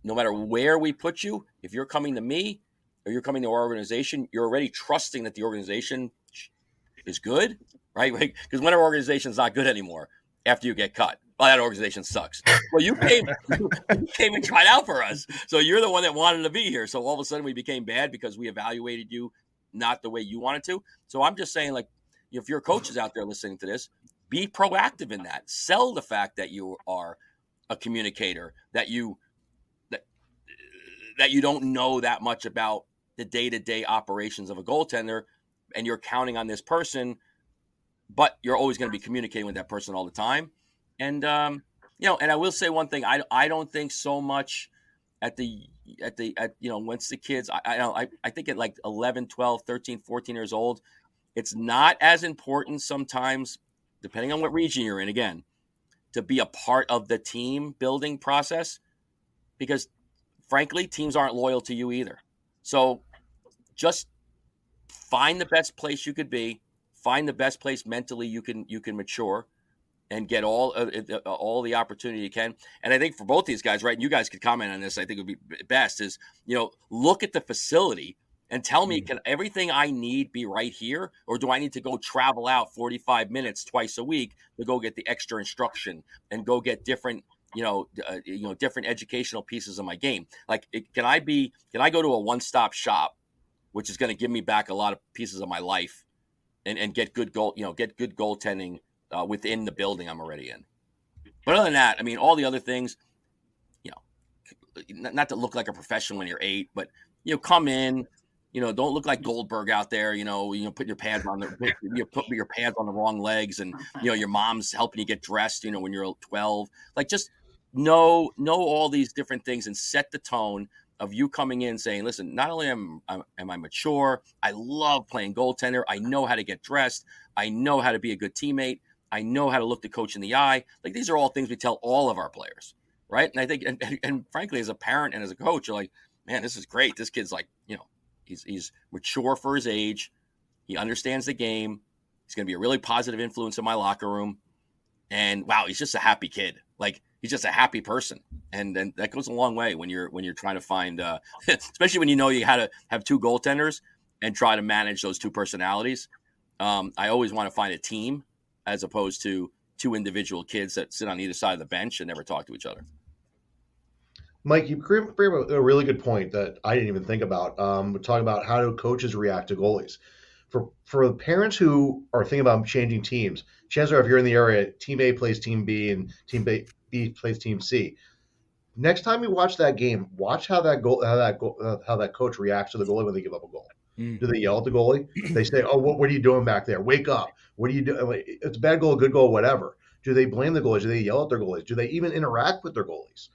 No matter where we put you, if you're coming to me or you're coming to our organization, you're already trusting that the organization is good, right? Because when our organization is not good anymore, after you get cut, well, that organization sucks. Well, you came and tried out for us, so you're the one that wanted to be here. So all of a sudden we became bad because we evaluated you not the way you wanted to. So I'm just saying, like, if your coaches out there listening to this, be proactive in that. Sell the fact that you are a communicator, that you don't know that much about the day-to-day operations of a goaltender, and you're counting on this person, but you're always going to be communicating with that person all the time. And, and I will say one thing, I don't think so much at once the kids, I think at like 11, 12, 13, 14 years old, It's not as important sometimes, depending on what region you're in, again, to be a part of the team building process, because frankly, teams aren't loyal to you either. So just find the best place you could be, find the best place mentally you can mature and get all the opportunity you can. And I think for both these guys, right, and you guys could comment on this, I think it would be best is, look at the facility and tell me, can everything I need be right here? Or do I need to go travel out 45 minutes twice a week to go get the extra instruction and go get different, different educational pieces of my game? Like, can I go to a one-stop shop, which is going to give me back a lot of pieces of my life and get good goaltending within the building I'm already in. But other than that, I mean, all the other things, not to look like a professional when you're 8, but, come in, don't look like Goldberg out there, put your pads on put your pads on the wrong legs and, your mom's helping you get dressed, when you're 12. Like, just know all these different things and set the tone of you coming in saying, listen, not only am I mature, I love playing goaltender. I know how to get dressed. I know how to be a good teammate. I know how to look the coach in the eye. Like, these are all things we tell all of our players, right? And I think, and frankly, as a parent and as a coach, you're like, man, this is great. This kid's like, he's mature for his age. He understands the game. He's going to be a really positive influence in my locker room. And wow, he's just a happy kid. Like, he's just a happy person. And that goes a long way when you're trying to find, especially when you how to have 2 goaltenders and try to manage those 2 personalities. I always want to find a team as opposed to 2 individual kids that sit on either side of the bench and never talk to each other. Mike, you bring up a really good point that I didn't even think about. We're talking about how do coaches react to goalies. For the parents who are thinking about changing teams, chances are if you're in the area, Team A plays Team B and Team B plays Team C. Next time you watch that game, watch how that coach reacts to the goalie when they give up a goal. Do they yell at the goalie? They say, "Oh, what are you doing back there? Wake up! What are you doing? It's a bad goal, good goal, whatever." Do they blame the goalies? Do they yell at their goalies? Do they even interact with their goalies?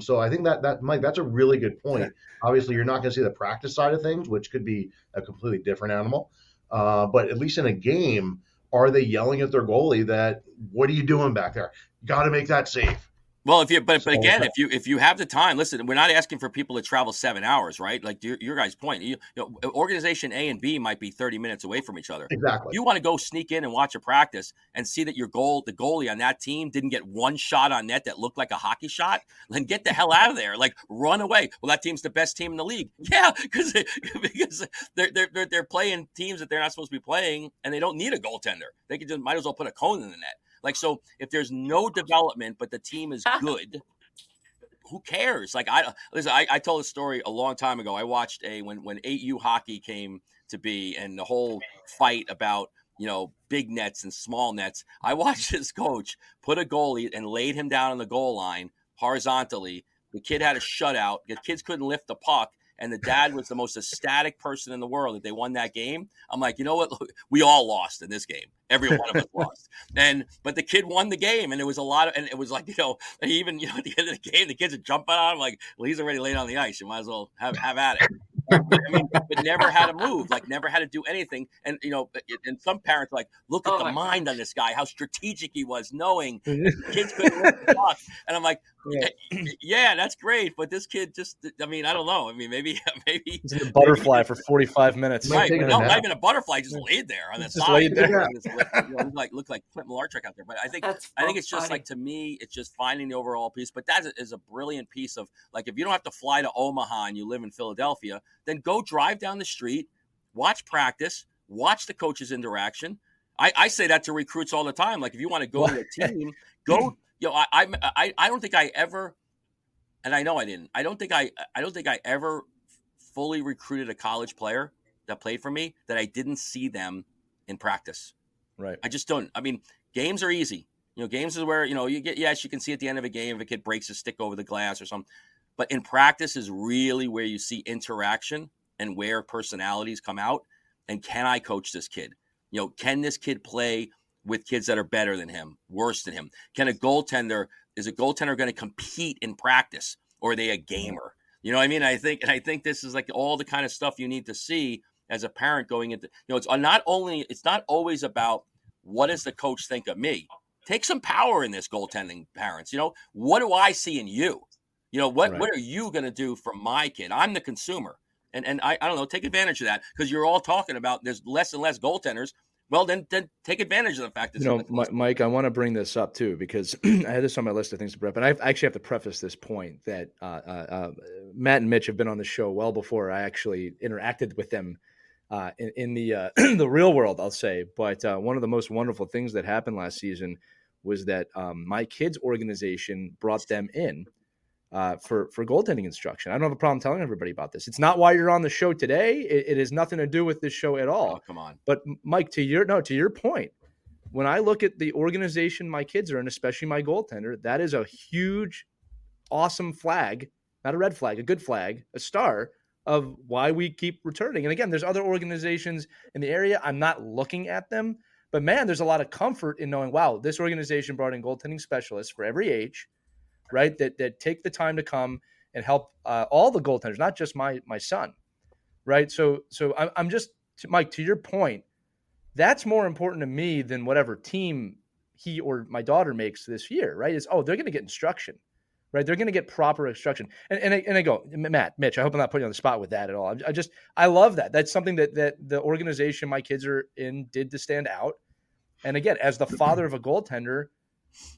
So I think that Mike, that's a really good point. Obviously, you're not going to see the practice side of things, which could be a completely different animal. But at least in a game, are they yelling at their goalie that, "What are you doing back there? You got to make that safe." Well, but again, if you have the time, listen, we're not asking for people to travel 7 hours, right? Like your guys' point, organization A and B might be 30 minutes away from each other. Exactly. You want to go sneak in and watch a practice and see that the goalie on that team didn't get one shot on net that looked like a hockey shot, then get the hell out of there. Like, run away. Well, that team's the best team in the league. Yeah, because they're playing teams that they're not supposed to be playing, and they don't need a goaltender. They could might as well put a cone in the net. Like, so if there's no development, but the team is good, who cares? Like, I told a story a long time ago. I watched when 8U hockey came to be and the whole fight about, big nets and small nets. I watched this coach put a goalie and laid him down on the goal line horizontally. The kid had a shutout. The kids couldn't lift the puck. And the dad was the most ecstatic person in the world that they won that game. I'm like, you know what? Look, we all lost in this game. Every one of us lost. But the kid won the game, and it was a lot of, and it was like, even at the end of the game, the kids are jumping on him like, well, he's already laid on the ice. You might as well have at it. But never had to move, like never had to do anything. And and some parents are like, look at the mind on this guy, how strategic he was, knowing kids couldn't lift the puck. And I'm like, yeah, that's great, but this kid just, I don't know. Maybe he's in a butterfly for 45 minutes. Right, not even a butterfly, just laid there on the side. Laid there. Looked like Clint Malarchuk out there. But I think it's just like, to me, it's just finding the overall piece. But that is a brilliant piece of, like, if you don't have to fly to Omaha and you live in Philadelphia, then go drive down the street, watch practice, watch the coach's interaction. I say that to recruits all the time. Like, if you want to go to a team, go. I don't think I ever, and I know I didn't. I don't think I ever fully recruited a college player that played for me that I didn't see them in practice. Right. I just don't. Games are easy. Games is where you get. Yes, you can see at the end of a game if a kid breaks his stick over the glass or something. But in practice is really where you see interaction and where personalities come out. And can I coach this kid? Can this kid play with kids that are better than him, worse than him? Is a goaltender going to compete in practice, or are they a gamer? You know what I mean? I think this is like all the kind of stuff you need to see as a parent going into, it's not always about what does the coach think of me. Take some power in this goaltending, parents. What do I see in you? What are you going to do for my kid? I'm the consumer. And I don't know, take advantage of that, because you're all talking about there's less and less goaltenders. Well, then take advantage of the fact that Mike, I want to bring this up too, because I had this on my list of things to bring up, and I actually have to preface this point that Matt and Mitch have been on the show well before I actually interacted with them in the the real world, I'll say. But one of the most wonderful things that happened last season was that my kids' organization brought them in for goaltending instruction. I don't have a problem telling everybody about this. It's not why you're on the show today. It has nothing to do with this show at all. Oh, come on. But Mike, to your point, when I look at the organization my kids are in, especially my goaltender, that is a huge, awesome flag, not a red flag, a good flag, a star of why we keep returning. And again, there's other organizations in the area. I'm not looking at them, but man, there's a lot of comfort in knowing, wow, this organization brought in goaltending specialists for every age, right? That take the time to come and help all the goaltenders, not just my son, right? So I'm just, Mike, to your point, that's more important to me than whatever team he or my daughter makes this year, right? Is, they're going to get instruction, right? They're going to get proper instruction. And I go, Matt, Mitch, I hope I'm not putting you on the spot with that at all. I love that. That's something that the organization my kids are in did to stand out. And again, as the father of a goaltender,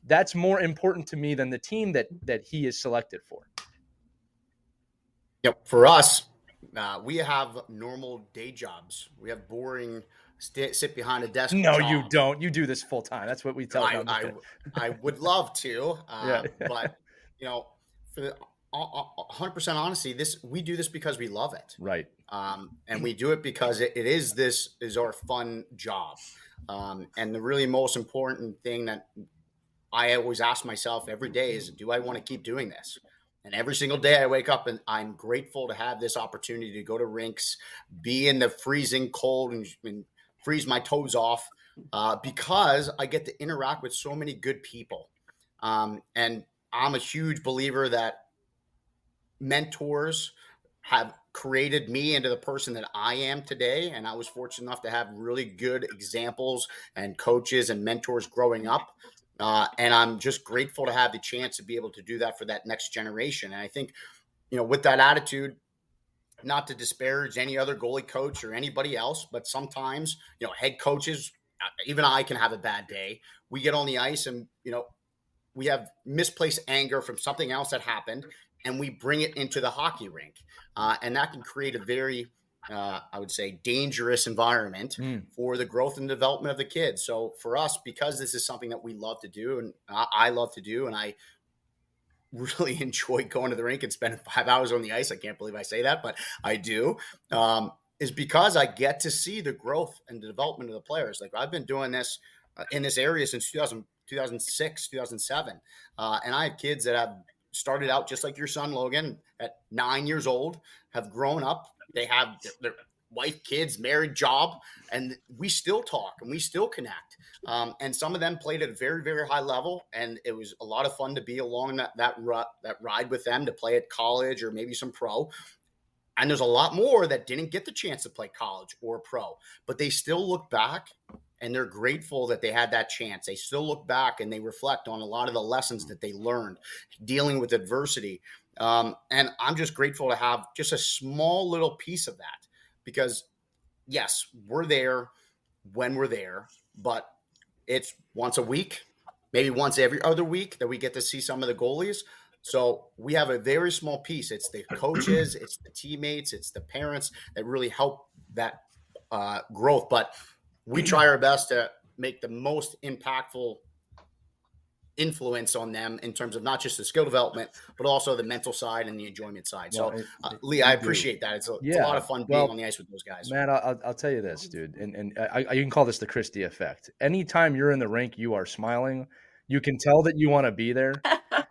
that's more important to me than the team that he is selected for. Yep. For us, we have normal day jobs. We have boring sit behind a desk. No, job. you don't. You do this full time. That's what we tell them. I would love to, but for the 100% honesty, we do this because we love it, right? And we do it because it is our fun job. And the really most important thing that I always ask myself every day is, do I want to keep doing this? And every single day I wake up and I'm grateful to have this opportunity to go to rinks, be in the freezing cold and freeze my toes off because I get to interact with so many good people. And I'm a huge believer that mentors have created me into the person that I am today. And I was fortunate enough to have really good examples and coaches and mentors growing up. And I'm just grateful to have the chance to be able to do that for that next generation. And I think, with that attitude, not to disparage any other goalie coach or anybody else, but sometimes, head coaches, even I can have a bad day. We get on the ice and, we have misplaced anger from something else that happened, and we bring it into the hockey rink. And that can create a very, I would say, dangerous environment for the growth and development of the kids. So for us, because this is something that we love to do and I love to do, and I really enjoy going to the rink and spending 5 hours on the ice. I can't believe I say that, but I do, is because I get to see the growth and the development of the players. Like, I've been doing this in this area since 2006, 2007. And I have kids that have started out just like your son, Logan, at 9 years old, have grown up. They have their wife, kids, married, job, and we still talk and we still connect. And some of them played at a very, very high level, and it was a lot of fun to be along that ride with them, to play at college or maybe some pro. And there's a lot more that didn't get the chance to play college or pro, but they still look back and they're grateful that they had that chance. They still look back and they reflect on a lot of the lessons that they learned dealing with adversity. And I'm just grateful to have just a small little piece of that, because yes, we're there when we're there, but it's once a week, maybe once every other week that we get to see some of the goalies. So we have a very small piece. It's the coaches, it's the teammates, it's the parents that really help that growth. But we try our best to make the most impactful influence on them in terms of not just the skill development, but also the mental side and the enjoyment side. So, Lee, I appreciate that. It's a lot of fun being on the ice with those guys. Man, I'll tell you this, dude, and you can call this the Christie effect. Anytime you're in the rink, you are smiling. You can tell that you want to be there,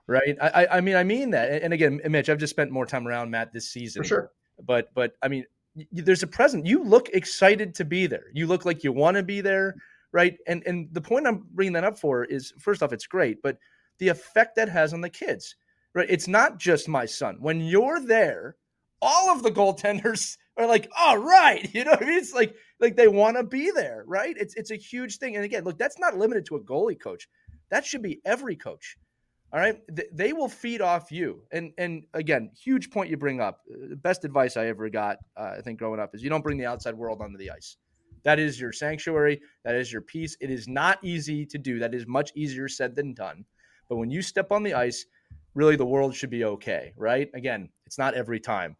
right? I mean that. And again, Mitch, I've just spent more time around Matt this season. For sure. But I mean, there's a present. You look excited to be there. You look like you want to be there, right? And the point I'm bringing that up for is, first off, it's great, but the effect that has on the kids, right? It's not just my son. When you're there, all of the goaltenders are like, all right, you know what I mean? It's like they want to be there, right? It's a huge thing. And again, look, that's not limited to a goalie coach. That should be every coach. All right. They will feed off you. And again, huge point you bring up. The best advice I ever got, I think, growing up is you don't bring the outside world onto the ice. That is your sanctuary. That is your peace. It is not easy to do. That is much easier said than done. But when you step on the ice, really the world should be okay, right? Again, it's not every time.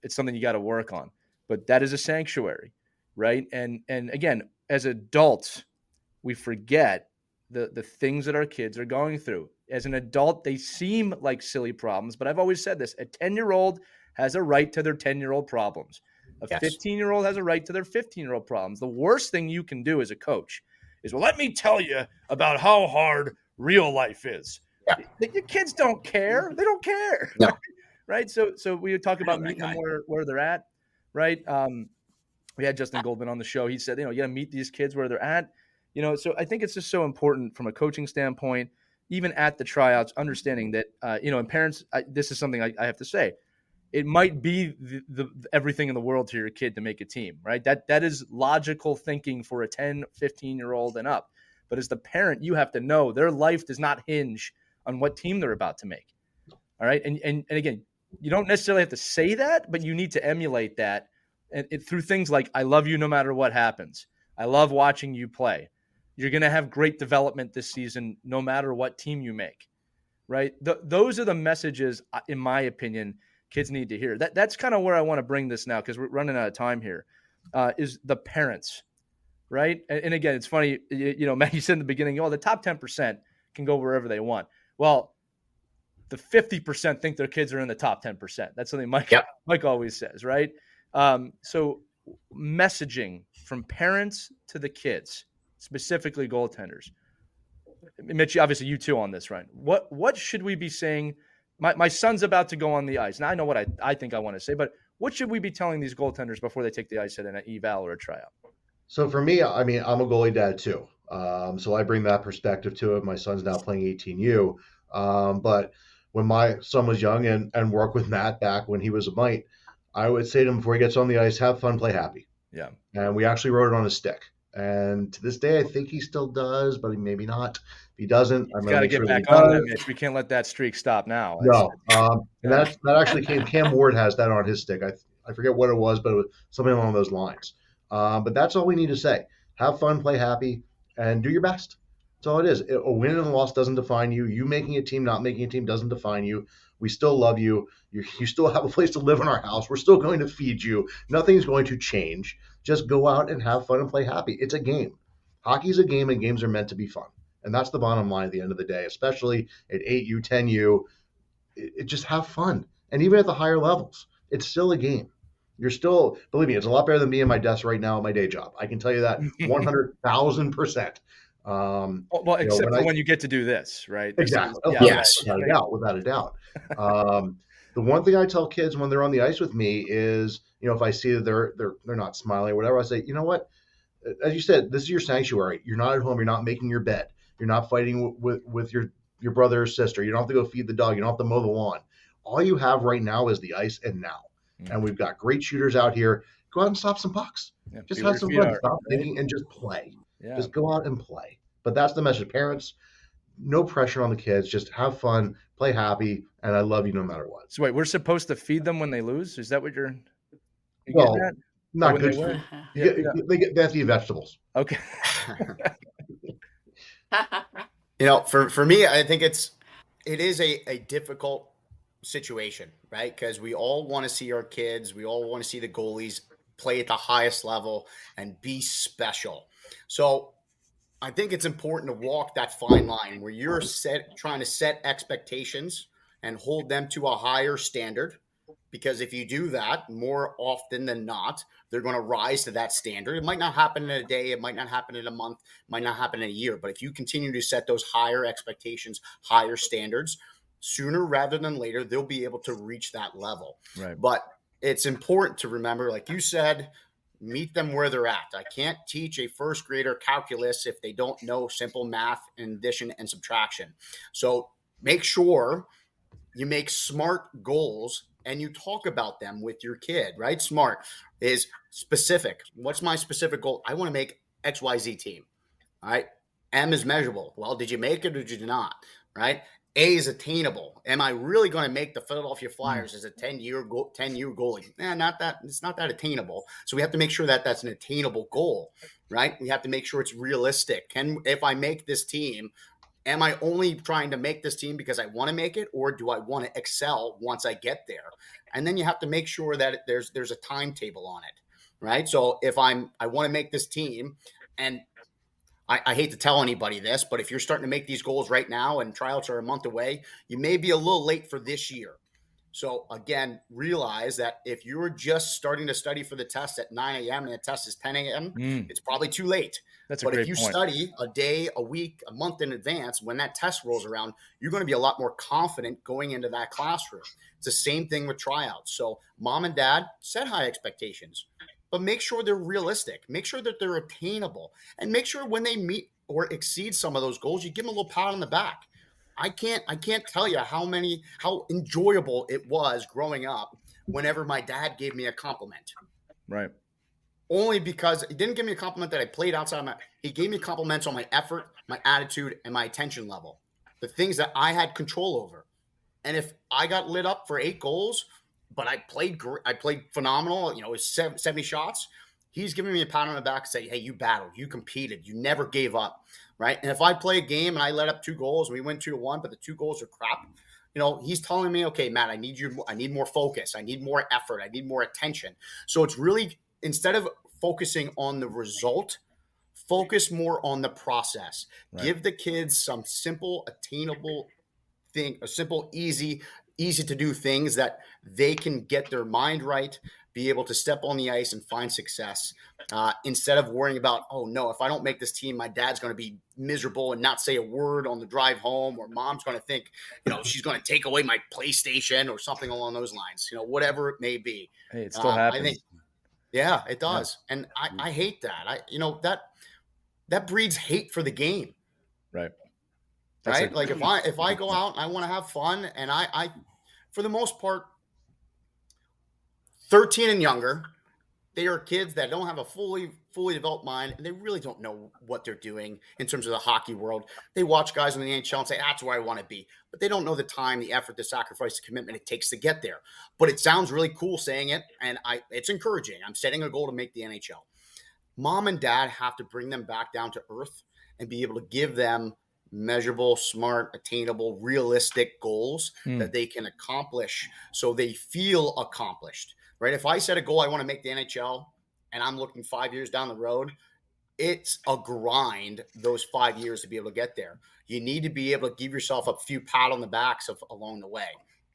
It's something you got to work on. But that is a sanctuary, right? And again, as adults, we forget the things that our kids are going through. As an adult, they seem like silly problems, but I've always said this: a 10-year-old has a right to their 10-year-old problems. A 15-year-old has a right to their 15-year-old problems. The worst thing you can do as a coach is, well, let me tell you about how hard real life is. Yeah. Your kids don't care. They don't care. No. Right? So we talk about meeting them where they're at, right? We had Justin Goldman on the show. He said, you got to meet these kids where they're at. So I think it's just so important from a coaching standpoint, even at the tryouts, understanding that, and parents, this is something I have to say. It might be the everything in the world to your kid to make a team, right? That is logical thinking for a 10, 15-year-old and up. But as the parent, you have to know their life does not hinge on what team they're about to make. All right. And again, you don't necessarily have to say that, but you need to emulate that through things like, I love you no matter what happens. I love watching you play. You're going to have great development this season, no matter what team you make, right? Those are the messages, in my opinion, kids need to hear. That's kind of where I want to bring this now, because we're running out of time here, is the parents, right? And again, it's funny, Maggie said in the beginning, the top 10% can go wherever they want. Well, the 50% think their kids are in the top 10%. That's something Mike always says, right? So messaging from parents to the kids, specifically goaltenders. Mitch, obviously you too on this, right? What should we be saying? My son's about to go on the ice. Now I know what I think I want to say, but what should we be telling these goaltenders before they take the ice at an eval or a tryout? So for me, I mean, I'm a goalie dad too. So I bring that perspective to it. My son's now playing 18U. But when my son was young and worked with Matt back when he was a mite, I would say to him before he gets on the ice, have fun, play happy. Yeah. And we actually wrote it on a stick. And to this day, I think he still does, but maybe not. If he doesn't, I'm got to get back on that, Mitch. We can't let that streak stop now. No. And that actually came. Cam Ward has that on his stick. I forget what it was, but it was something along those lines. But that's all we need to say. Have fun, play happy, and do your best. That's all it is. A win and a loss doesn't define you. You making a team, not making a team doesn't define you. We still love you. You still have a place to live in our house. We're still going to feed you. Nothing's going to change. Just go out and have fun and play happy. It's a game. Hockey's a game, and games are meant to be fun. And that's the bottom line at the end of the day, especially at 8U, 10U. It just have fun. And even at the higher levels, it's still a game. You're still, believe me, it's a lot better than being at my desk right now at my day job. I can tell you that 100,000%. Well, except for when you get to do this, right? Exactly. Yes. Without a doubt. The one thing I tell kids when they're on the ice with me is, if I see that they're not smiling or whatever, I say, you know what? As you said, this is your sanctuary. You're not at home. You're not making your bed. You're not fighting with your brother or sister. You don't have to go feed the dog. You don't have to mow the lawn. All you have right now is the ice and now. Mm-hmm. And we've got great shooters out here. Go out and stop some pucks. Yeah, just have some fun. Stop thinking and just play. Yeah. Just go out and play. But that's the message. Parents, no pressure on the kids. Just have fun, play happy, and I love you no matter what. So wait, we're supposed to feed them when they lose? Is that what you're well, getting at? Not good food. They have to eat vegetables. Okay. For me, I think it is a difficult situation, right? Because we all want to see our kids, we all want to see the goalies play at the highest level and be special. So I think it's important to walk that fine line where you're trying to set expectations and hold them to a higher standard. Because if you do that, more often than not, they're going to rise to that standard. It might not happen in a day. It might not happen in a month. It might not happen in a year. But if you continue to set those higher expectations, higher standards, sooner rather than later, they'll be able to reach that level. Right. But it's important to remember, like you said, meet them where they're at. I can't teach a first grader calculus if they don't know simple math and addition and subtraction. So make sure you make smart goals and you talk about them with your kid, right? Smart is specific. What's my specific goal? I want to make XYZ team. All right. M is measurable. Well, did you make it or did you not? Right. A is attainable. Am I really going to make the Philadelphia Flyers as a 10-year goalie? Not that. It's not that attainable. So we have to make sure that that's an attainable goal, right? We have to make sure it's realistic. If I make this team, am I only trying to make this team because I want to make it, or do I want to excel once I get there? And then you have to make sure that there's a timetable on it, right? So if I want to make this team, and I hate to tell anybody this, but if you're starting to make these goals right now and tryouts are a month away, you may be a little late for this year. So again, realize that if you're just starting to study for the test at 9 a.m. and the test is 10 a.m., it's probably too late. That's a but great if you point. study a day, a week, a month in advance, when that test rolls around, you're going to be a lot more confident going into that classroom. It's the same thing with tryouts. So mom and dad, set high expectations, but make sure they're realistic. Make sure that they're attainable, and make sure when they meet or exceed some of those goals, you give them a little pat on the back. I can't tell you how enjoyable it was growing up whenever my dad gave me a compliment. Right. Only because he didn't give me a compliment that I played outside he gave me compliments on my effort, my attitude, and my attention level. The things that I had control over. And if I got lit up for 8 goals, but I played phenomenal, it was 70 shots, he's giving me a pat on the back and say, hey, you battled, you competed, you never gave up, right? And if I play a game and I let up 2 goals and we win 2-1, but the 2 goals are crap, he's telling me, okay, Matt, I need more focus, I need more effort, I need more attention. So it's really, instead of focusing on the result, focus more on the process. Right. Give the kids some simple, attainable thing, a simple, easy to do things that they can get their mind right, be able to step on the ice and find success, instead of worrying about, oh no, if I don't make this team, my dad's going to be miserable and not say a word on the drive home, or mom's going to think, she's going to take away my PlayStation or something along those lines, whatever it may be. Hey, it still happens. I think, yeah, it does. Yeah. And I hate that. That breeds hate for the game. Right. Right. Like if I go out and I want to have fun, and I, for the most part, 13 and younger, they are kids that don't have a fully developed mind, and they really don't know what they're doing in terms of the hockey world. They watch guys in the NHL and say, that's where I want to be. But they don't know the time, the effort, the sacrifice, the commitment it takes to get there. But it sounds really cool saying it, and it's encouraging. I'm setting a goal to make the NHL. Mom and dad have to bring them back down to earth and be able to give them measurable, smart, attainable, realistic goals that they can accomplish, so they feel accomplished. Right? If I set a goal, I want to make the NHL, and I'm looking 5 years down the road, it's a grind those 5 years to be able to get there. You need to be able to give yourself a few pat on the backs along the way.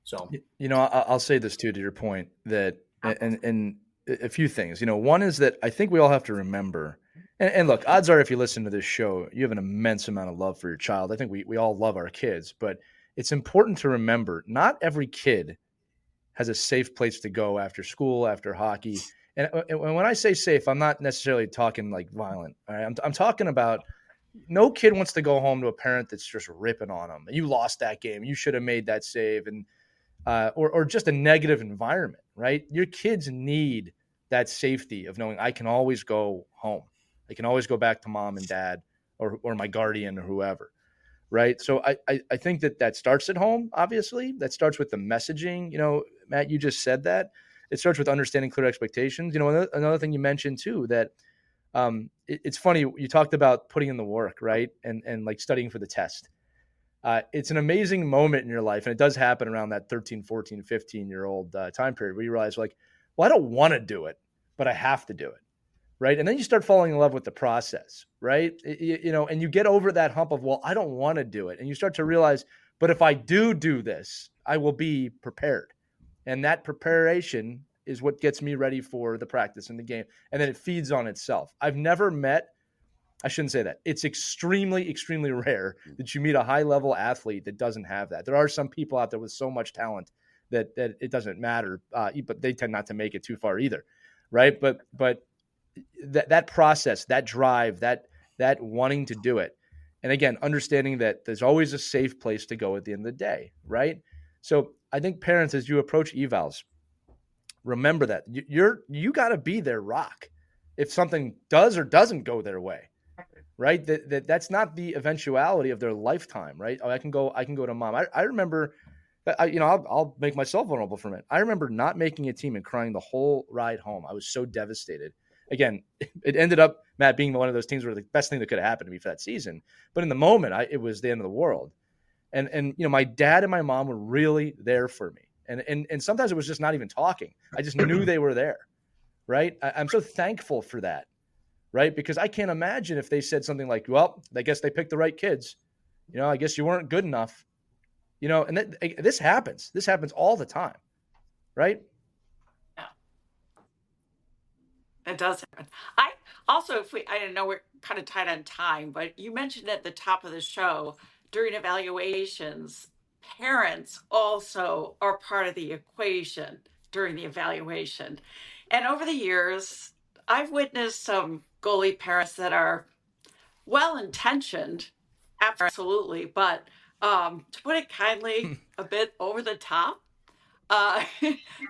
So, I'll say this too, to your point, that, and a few things, one is that I think we all have to remember, and look, odds are if you listen to this show, you have an immense amount of love for your child. I think we all love our kids, but it's important to remember not every kid has a safe place to go after school, after hockey. And when I say safe, I'm not necessarily talking like violent. All right? I'm talking about, no kid wants to go home to a parent that's just ripping on them. You lost that game. You should have made that save. And or just a negative environment, right? Your kids need that safety of knowing I can always go home. I can always go back to mom and dad or my guardian or whoever. Right. So I think that starts at home. Obviously, that starts with the messaging. Matt, you just said that. It starts with understanding clear expectations. Another thing you mentioned too, that it's funny. You talked about putting in the work, right? And like studying for the test. It's an amazing moment in your life. And it does happen around that 13, 14, 15-year-old time period where you realize like, well, I don't want to do it, but I have to do it. Right. And then you start falling in love with the process. Right. And you get over that hump of, well, I don't want to do it. And you start to realize, but if I do this, I will be prepared. And that preparation is what gets me ready for the practice and the game. And then it feeds on itself. I've never met, I shouldn't say that. It's extremely, extremely rare that you meet a high level athlete that doesn't have that. There are some people out there with so much talent that it doesn't matter, but they tend not to make it too far either. Right. But that process, that drive, that wanting to do it. And again, understanding that there's always a safe place to go at the end of the day, right? So I think parents, as you approach evals, remember that you got to be their rock if something does or doesn't go their way, right? That's not the eventuality of their lifetime, right? Oh, I can go to mom. I remember, I'll make myself vulnerable from it. I remember not making a team and crying the whole ride home. I was so devastated. Again, it ended up, Matt, being one of those teams where the best thing that could have happened to me for that season. But in the moment, it was the end of the world. And my dad and my mom were really there for me. And sometimes it was just not even talking. I just knew they were there, right? I'm so thankful for that, right? Because I can't imagine if they said something like, well, I guess they picked the right kids. I guess you weren't good enough. And this happens. This happens all the time, right? Yeah. It does happen. I know we're kind of tight on time, but you mentioned at the top of the show, during evaluations, parents also are part of the equation during the evaluation. And over the years, I've witnessed some goalie parents that are well-intentioned, absolutely, but to put it kindly, a bit over the top, uh,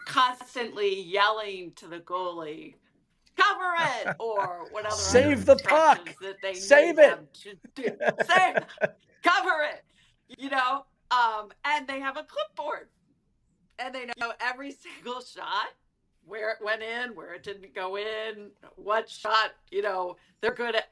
constantly yelling to the goalie, cover it, or whatever Save the puck. that they Save need it. them to do. Save, cover it, and they have a clipboard, and they know every single shot, where it went in, where it didn't go in, what shot, they're good at.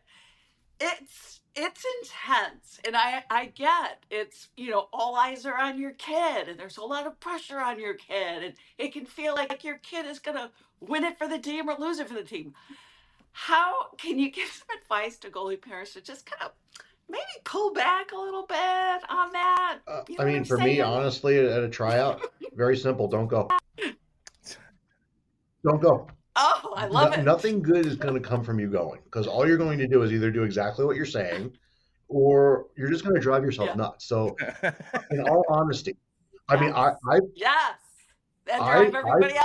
It's intense, and I get it's, all eyes are on your kid, and there's a lot of pressure on your kid, and it can feel like your kid is gonna win it for the team or lose it for the team. How can you give some advice to goalie parents to just kind of maybe pull back a little bit on that? For me, honestly, at a tryout, very simple. Don't go. Don't go. Oh, I love it. Nothing good is going to come from you going, because all you're going to do is either do exactly what you're saying, or you're just going to drive yourself nuts. So, in all honesty, yes. I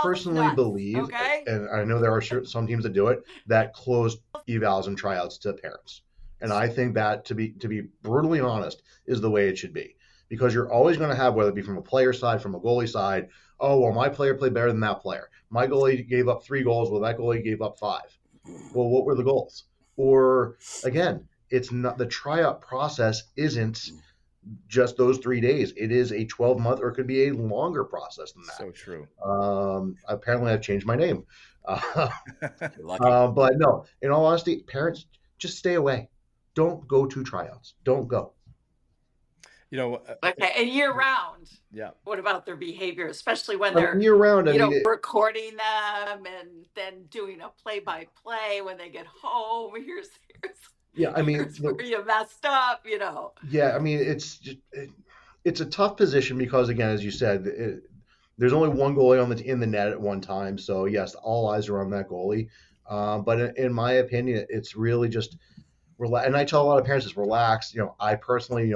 personally believe, and I know there are some teams that do it, that close evals and tryouts to parents. And I think that, to be brutally honest, is the way it should be. Because you're always going to have, whether it be from a player side, from a goalie side, oh, well, my player played better than that player. My goalie gave up 3 goals, well, that goalie gave up 5. Well, what were the goals? Or, again, it's not, the tryout process isn't just those 3 days. It is a 12-month, or it could be a longer process than that. So true. Apparently, I've changed my name. But no, in all honesty, parents, just stay away. Don't go to tryouts. Don't go. Okay, and year round. Yeah. What about their behavior, especially when they're year round? Recording them and then doing a play-by-play when they get home. Here's where you messed up. Yeah, it's a tough position because, again, as you said, there's only one goalie in the net at one time. So yes, all eyes are on that goalie. But in my opinion, it's really just relax. And I tell a lot of parents, just relax. I personally,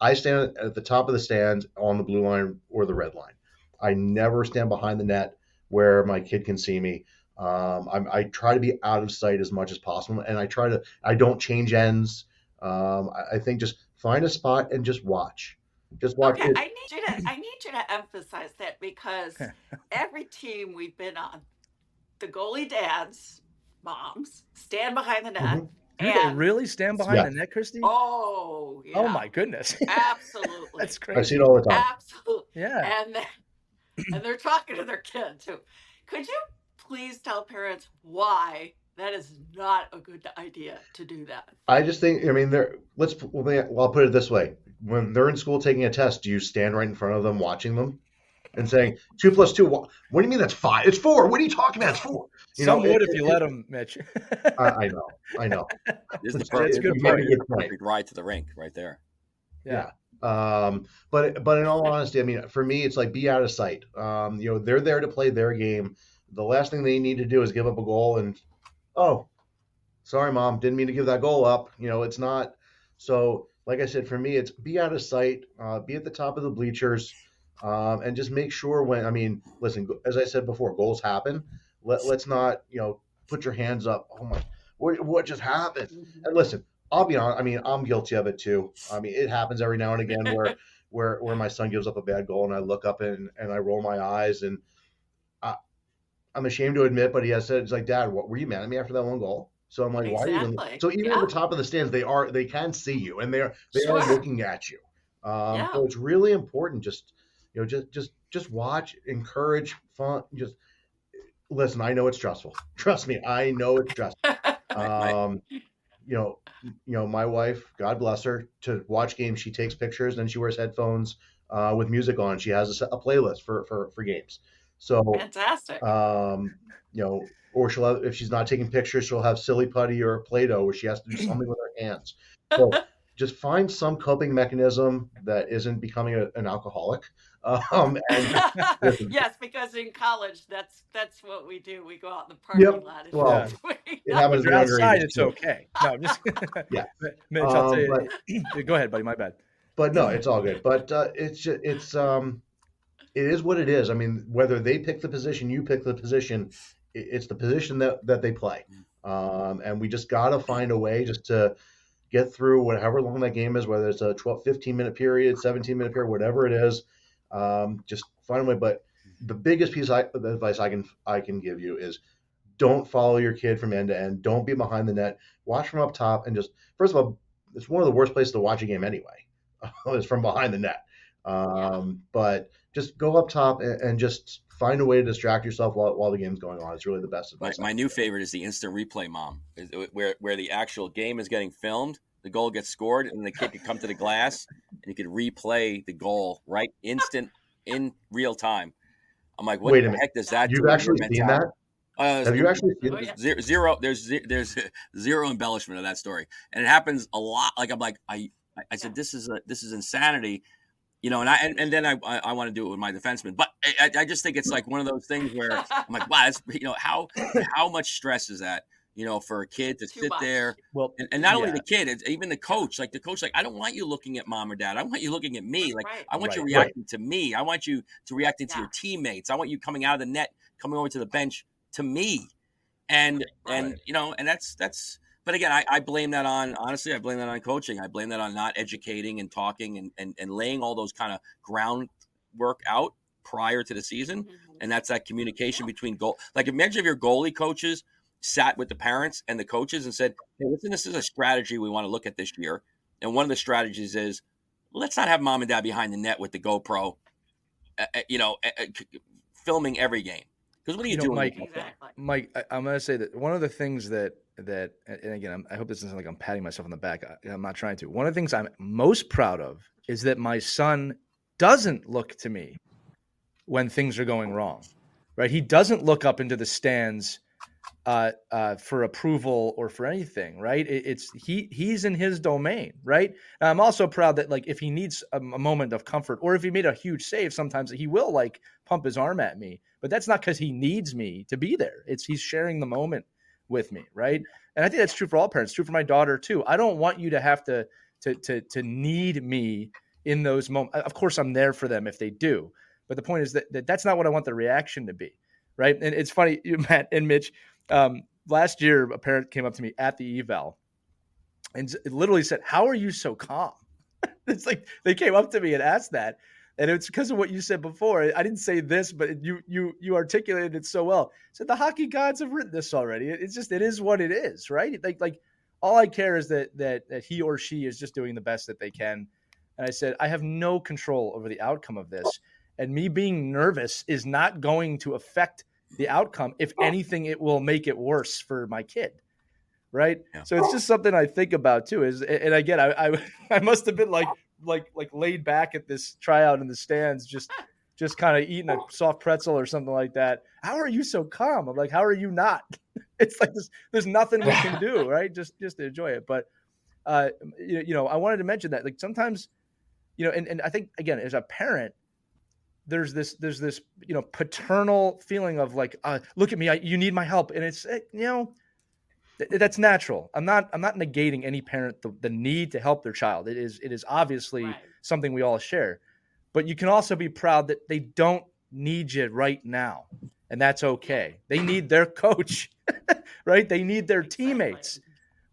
I stand at the top of the stands on the blue line or the red line. I never stand behind the net where my kid can see me. I try to be out of sight as much as possible, and I don't change ends. I think just find a spot and just watch. Just watch. Okay, I need you to emphasize that, because every team we've been on, the goalie dads, moms stand behind the net. Mm-hmm. Do they really stand behind the net, Christie? Oh, yeah. Oh, my goodness. Absolutely. That's crazy. I see it all the time. Absolutely. Yeah. And they're talking to their kid, too. Could you please tell parents why that is not a good idea to do that? I just think, I'll put it this way. When they're in school taking a test, do you stand right in front of them watching them and saying 2 + 2? What do you mean that's 5? It's 4. What are you talking about? It's 4. Some would if you let them, Mitch. I know. This is the perfect ride to the rink right there. Yeah. But in all honesty, for me, it's like, be out of sight. They're there to play their game. The last thing they need to do is give up a goal and, oh, sorry, Mom, didn't mean to give that goal up. It's not. So, like I said, for me, it's be out of sight, be at the top of the bleachers, and just make sure listen, as I said before, goals happen. Let's not, put your hands up. Oh my, what just happened? And listen, I'll be honest. I'm guilty of it too. It happens every now and again where my son gives up a bad goal, and I look up and I roll my eyes, and I'm ashamed to admit, but he has said, it's like, Dad, what were you mad at me after that one goal? So I'm like, why are you even? Exactly. So even Yeah. at the top of the stands, they can see you, and they are Sure. looking at you. Yeah. So it's really important. Just watch, encourage, fun. Just listen. I know it's stressful. Trust me, I know it's stressful. My wife, God bless her, to watch games, she takes pictures, and she wears headphones with music on. She has a playlist for games. So Fantastic. Or she'll have, if she's not taking pictures, she'll have silly putty or Play-Doh where she has to do something with her hands. So just find some coping mechanism that isn't becoming an alcoholic. Yes, because in college, that's what we do. We go out in the parking lot. Well, it happens when you're outside, it's okay. No, just yeah. Mitch, I'll tell you. Go ahead, buddy. My bad. But no, it's all good. But it is what it is. I mean, whether they pick the position, you pick the position, it's the position that they play. And we just got to find a way just to get through whatever long that game is, whether it's a 15-minute period, 17-minute period, whatever it is. Just find a way. But the biggest piece of advice I can give you is don't follow your kid from end to end. Don't be behind the net. Watch from up top. And just, first of all, it's one of the worst places to watch a game anyway. Is from behind the net. But just go up top and just find a way to distract yourself while the game's going on. It's really the best advice. My new favorite is the instant replay mom, where the actual game is getting filmed, the goal gets scored, and the kid could come to the glass and you could replay the goal right instant in real time. I'm like, what the heck does that do? You've actually seen that? Have you actually seen that? Zero. There's zero embellishment of that story, and it happens a lot. Like I said, this is insanity. And then I want to do it with my defenseman, but I just think it's like one of those things where I'm like, wow, that's, how much stress is that, for a kid to sit there. Well, and not only the kid, it's even the coach. Like the coach, I don't want you looking at mom or dad. I want you looking at me. Like I want you reacting to me. I want you to reacting to your teammates. I want you coming out of the net, coming over to the bench to me, and that's. But again, I blame that on, honestly, I blame that on coaching. I blame that on not educating and talking and laying all those kind of groundwork out prior to the season. Mm-hmm. And that's that communication between like imagine if your goalie coaches sat with the parents and the coaches and said, hey, listen, this is a strategy we want to look at this year. And one of the strategies is, let's not have mom and dad behind the net with the GoPro, filming every game. Because what are you doing? Mike, I'm going to say that one of the things that, and again, I hope this isn't like I'm patting myself on the back. I'm not trying to. One of the things I'm most proud of is that my son doesn't look to me when things are going wrong, right? He doesn't look up into the stands for approval or for anything, right? He's in his domain, right? And I'm also proud that like if he needs a moment of comfort or if he made a huge save, sometimes he will like pump his arm at me, but that's not because he needs me to be there. He's sharing the moment with me, right? And I think that's true for all parents. True for my daughter too. I don't want you to have to need me in those moments. Of course, I'm there for them if they do, but the point is that that's not what I want the reaction to be, right? And it's funny, Matt and Mitch. Last year, a parent came up to me at the eval and it literally said, "How are you so calm?" It's like they came up to me and asked that. And it's because of what you said before. I didn't say this, but you articulated it so well. So the hockey gods have written this already. It is what it is, right? Like all I care is that he or she is just doing the best that they can. And I said, I have no control over the outcome of this. And me being nervous is not going to affect the outcome. If anything, it will make it worse for my kid. Right. Yeah. So it's just something I think about too, and again, I must have been like laid back at this tryout in the stands, just kind of eating a soft pretzel or something like that. How are you so calm? I'm like, how are you not? It's like there's nothing we can do, right? Just to enjoy it. But I wanted to mention that like sometimes, and I think again, as a parent, there's this paternal feeling of like, look at me, you need my help, and it's that's natural. I'm not negating any parent the need to help their child. It is obviously something we all share, but you can also be proud that they don't need you right now, and that's okay. They need their coach, right? They need their teammates,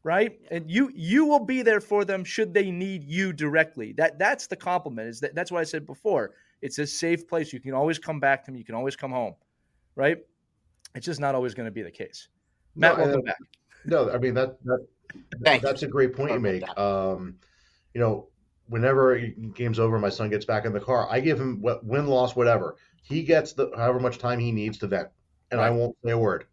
right? And you will be there for them should they need you directly. That's the compliment. That's what I said before. It's a safe place. You can always come back to me. You can always come home, right? It's just not always going to be the case. Matt, welcome back. No, I mean that's a great point you make. Whenever game's over, my son gets back in the car, I give him win, loss, whatever. He gets however much time he needs to vent, and I won't say a word.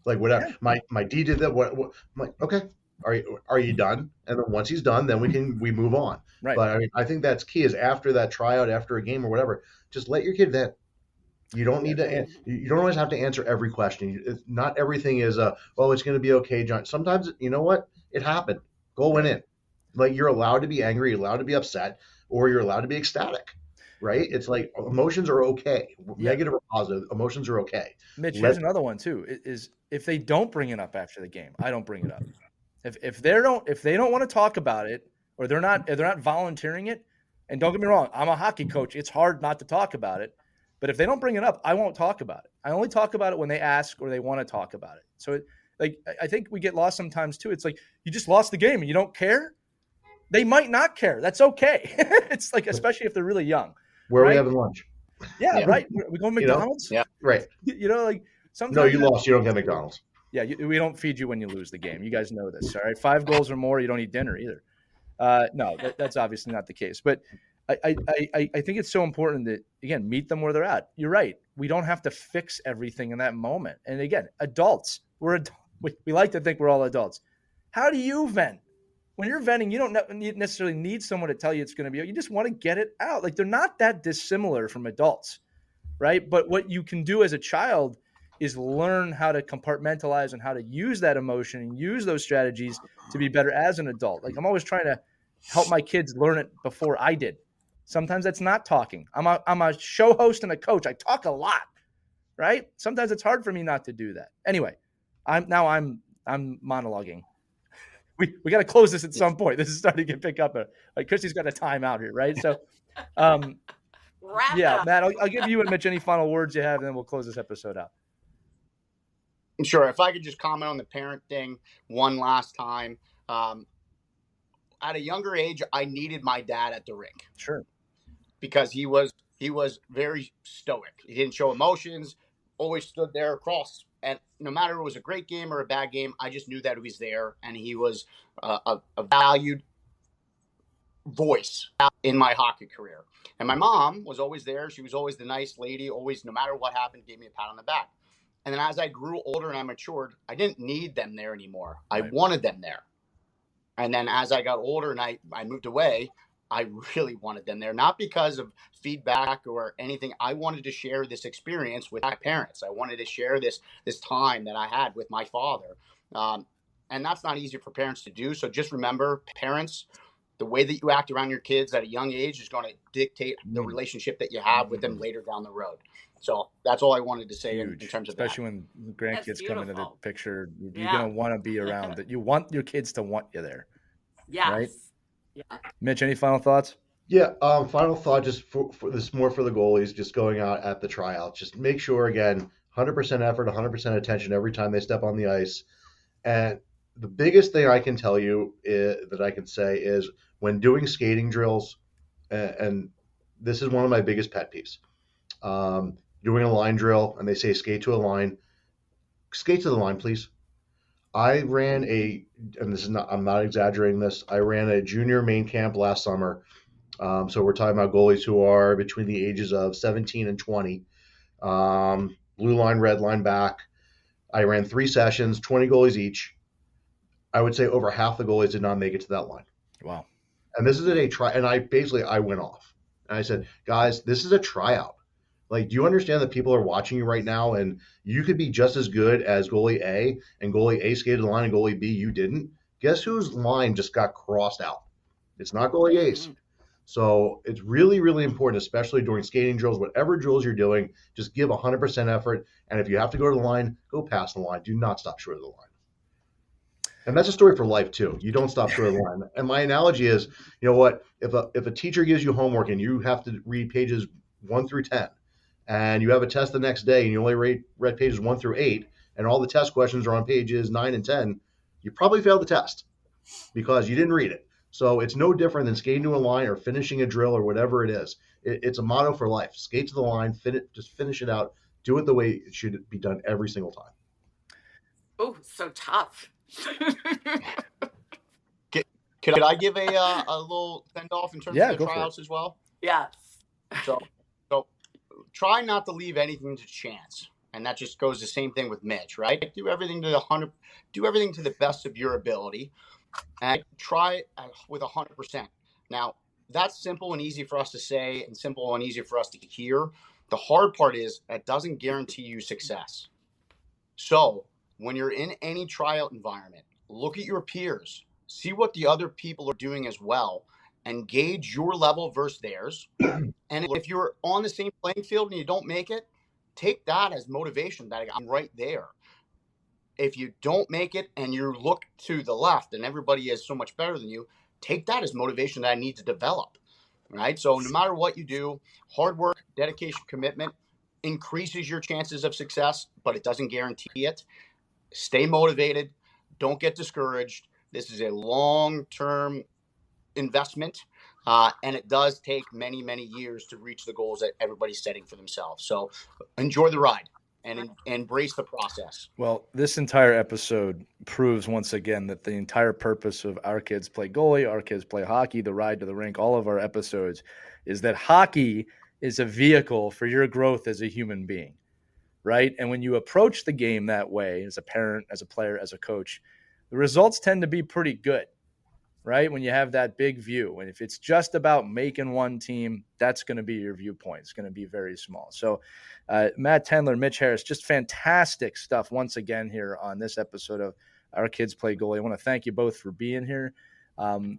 Like whatever. Yeah. My D did that. What? I'm like, okay, are you done? And then once he's done, then we move on. Right. But I mean, I think that's key. Is after that tryout, after a game or whatever, just let your kid vent. You don't need to. You don't always have to answer every question. Not everything is it's going to be okay, John. Sometimes you know what? It happened. Go win it. Like you're allowed to be angry, you're allowed to be upset, or you're allowed to be ecstatic. Right? It's like emotions are okay. Yeah. Negative or positive, emotions are okay. Mitch, here's another one too. Is if they don't bring it up after the game, I don't bring it up. If they don't want to talk about it, or they're not volunteering it, and don't get me wrong, I'm a hockey coach. It's hard not to talk about it. But if they don't bring it up, I won't talk about it. I only talk about it when they ask or they want to talk about it. So I think we get lost sometimes too. It's like you just lost the game and you don't care. They might not care. That's okay. It's like, especially if they're really young. Where are we having lunch? Yeah, right. We go to McDonald's? Yeah, right. Like sometimes. No, you lost. You don't get McDonald's. Yeah, we don't feed you when you lose the game. You guys know this, all right? 5 goals or more, you don't eat dinner either. No, that's obviously not the case. But I think it's so important that, again, meet them where they're at. You're right. We don't have to fix everything in that moment. And again, adults, we like to think we're all adults. How do you vent? When you're venting, you don't necessarily need someone to tell you it's going to be. You just want to get it out. Like they're not that dissimilar from adults, right? But what you can do as a child is learn how to compartmentalize and how to use that emotion and use those strategies to be better as an adult. Like I'm always trying to help my kids learn it before I did. Sometimes that's not talking. I'm a show host and a coach. I talk a lot, right? Sometimes it's hard for me not to do that. Anyway, I'm monologuing. We got to close this at some point. This is starting to pick up. Like Christie's got a timeout here, right? So, yeah, Matt, I'll give you and Mitch any final words you have, and then we'll close this episode out. Sure. If I could just comment on the parent thing one last time. At a younger age, I needed my dad at the rink. Sure. Because he was very stoic. He didn't show emotions, always stood there across. And no matter if it was a great game or a bad game, I just knew that he was there. And he was a valued voice in my hockey career. And my mom was always there. She was always the nice lady, always, no matter what happened, gave me a pat on the back. And then as I grew older and I matured, I didn't need them there anymore. I wanted them there. And then as I got older and I moved away, I really wanted them there, not because of feedback or anything. I wanted to share this experience with my parents. I wanted to share this time that I had with my father. And that's not easy for parents to do. So just remember, parents, the way that you act around your kids at a young age is going to dictate the relationship that you have with them later down the road. So that's all I wanted to say in terms of especially that. When grandkids come into the picture, you're going to want to be around that. You want your kids to want you there. Yes. Right? Yeah. Mitch, any final thoughts? Yeah. Final thought, just for this more for the goalies, just going out at the tryouts, just make sure, again, 100% effort, 100% attention every time they step on the ice. And the biggest thing I can tell you that I can say is when doing skating drills, and this is one of my biggest pet peeves, doing a line drill and they say skate to a line, skate to the line, please. I ran I'm not exaggerating this, I ran a junior main camp last summer. So we're talking about goalies who are between the ages of 17 and 20. Blue line, red line back. I ran 3 sessions, 20 goalies each. I would say over half the goalies did not make it to that line. Wow. And this is a try, and I went off. And I said, guys, this is a tryout. Like, do you understand that people are watching you right now, and you could be just as good as goalie A, and goalie A skated the line, and goalie B, you didn't? Guess whose line just got crossed out? It's not goalie A's. So it's really, really important, especially during skating drills, whatever drills you're doing, just give 100% effort. And if you have to go to the line, go past the line. Do not stop short of the line. And that's a story for life too. You don't stop short of the line. And my analogy is, you know what? If a teacher gives you homework and you have to read pages 1 through 10, and you have a test the next day and you only read pages 1 through 8, and all the test questions are on pages 9 and 10, you probably failed the test. because you didn't read it. So it's no different than skating to a line or finishing a drill or whatever it is. It's a motto for life. Skate to the line, just finish it out. Do it the way it should be done every single time. Oh, so tough. Could I give a little send off in terms of the tryouts as well? Yes. So try not to leave anything to chance, and that just goes the same thing with Mitch, right? Do everything to the best of your ability, and try with 100%. Now that's simple and easy for us to say, and simple and easy for us to hear. The hard part is that doesn't guarantee you success. So when you're in any tryout environment, look at your peers. See what the other people are doing as well and gauge your level versus theirs. And if you're on the same playing field and you don't make it, take that as motivation that I'm right there. If you don't make it and you look to the left and everybody is so much better than you, take that as motivation that I need to develop. Right? So no matter what you do, hard work, dedication, commitment increases your chances of success, but it doesn't guarantee it. Stay motivated. Don't get discouraged. This is a long-term investment, and it does take many, many years to reach the goals that everybody's setting for themselves. So enjoy the ride and embrace the process. Well, this entire episode proves once again that the entire purpose of Our Kids Play Goalie, Our Kids Play Hockey, the Ride to the Rink, all of our episodes is that hockey is a vehicle for your growth as a human being, right? And when you approach the game that way, as a parent, as a player, as a coach, the results tend to be pretty good, right? When you have that big view. And if it's just about making one team, that's going to be your viewpoint. It's going to be very small. So Matt Tendler, Mitch Harris, just fantastic stuff once again here on this episode of Our Kids Play Goalie. I want to thank you both for being here.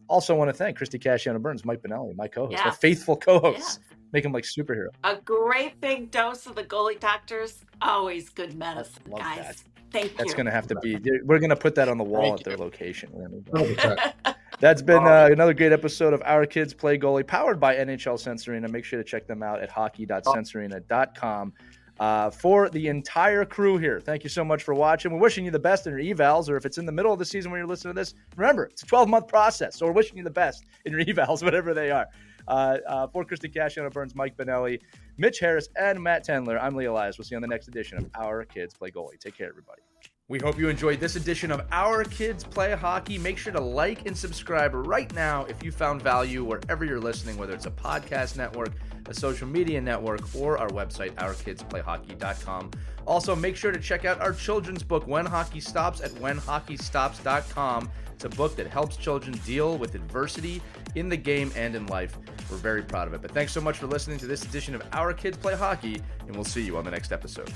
Also want to thank Christie Casciano Burns, Mike Bonelli, my co-host, my faithful co-hosts. Yeah. Make him like superhero. A great big dose of the Goalie Doctors. Always good medicine, guys. That. Thank you. That's going to have to be, we're going to put that on the wall at their location. That's been another great episode of Our Kids Play Goalie, powered by NHL Sensorina. Make sure to check them out at hockey.sensorina.com. For the entire crew here, thank you so much for watching. We're wishing you the best in your evals, or if it's in the middle of the season when you're listening to this, remember, it's a 12-month process, so we're wishing you the best in your evals, whatever they are. For Christie Casciano Burns, Mike Bonelli, Mitch Harris, and Matt Tendler, I'm Elias. We'll see you on the next edition of Our Kids Play Goalie. Take care, everybody. We hope you enjoyed this edition of Our Kids Play Hockey. Make sure to like and subscribe right now if you found value wherever you're listening, whether it's a podcast network, a social media network, or our website, ourkidsplayhockey.com. Also, make sure to check out our children's book, When Hockey Stops, at whenhockeystops.com. It's a book that helps children deal with adversity in the game and in life. We're very proud of it. But thanks so much for listening to this edition of Our Kids Play Hockey, and we'll see you on the next episode.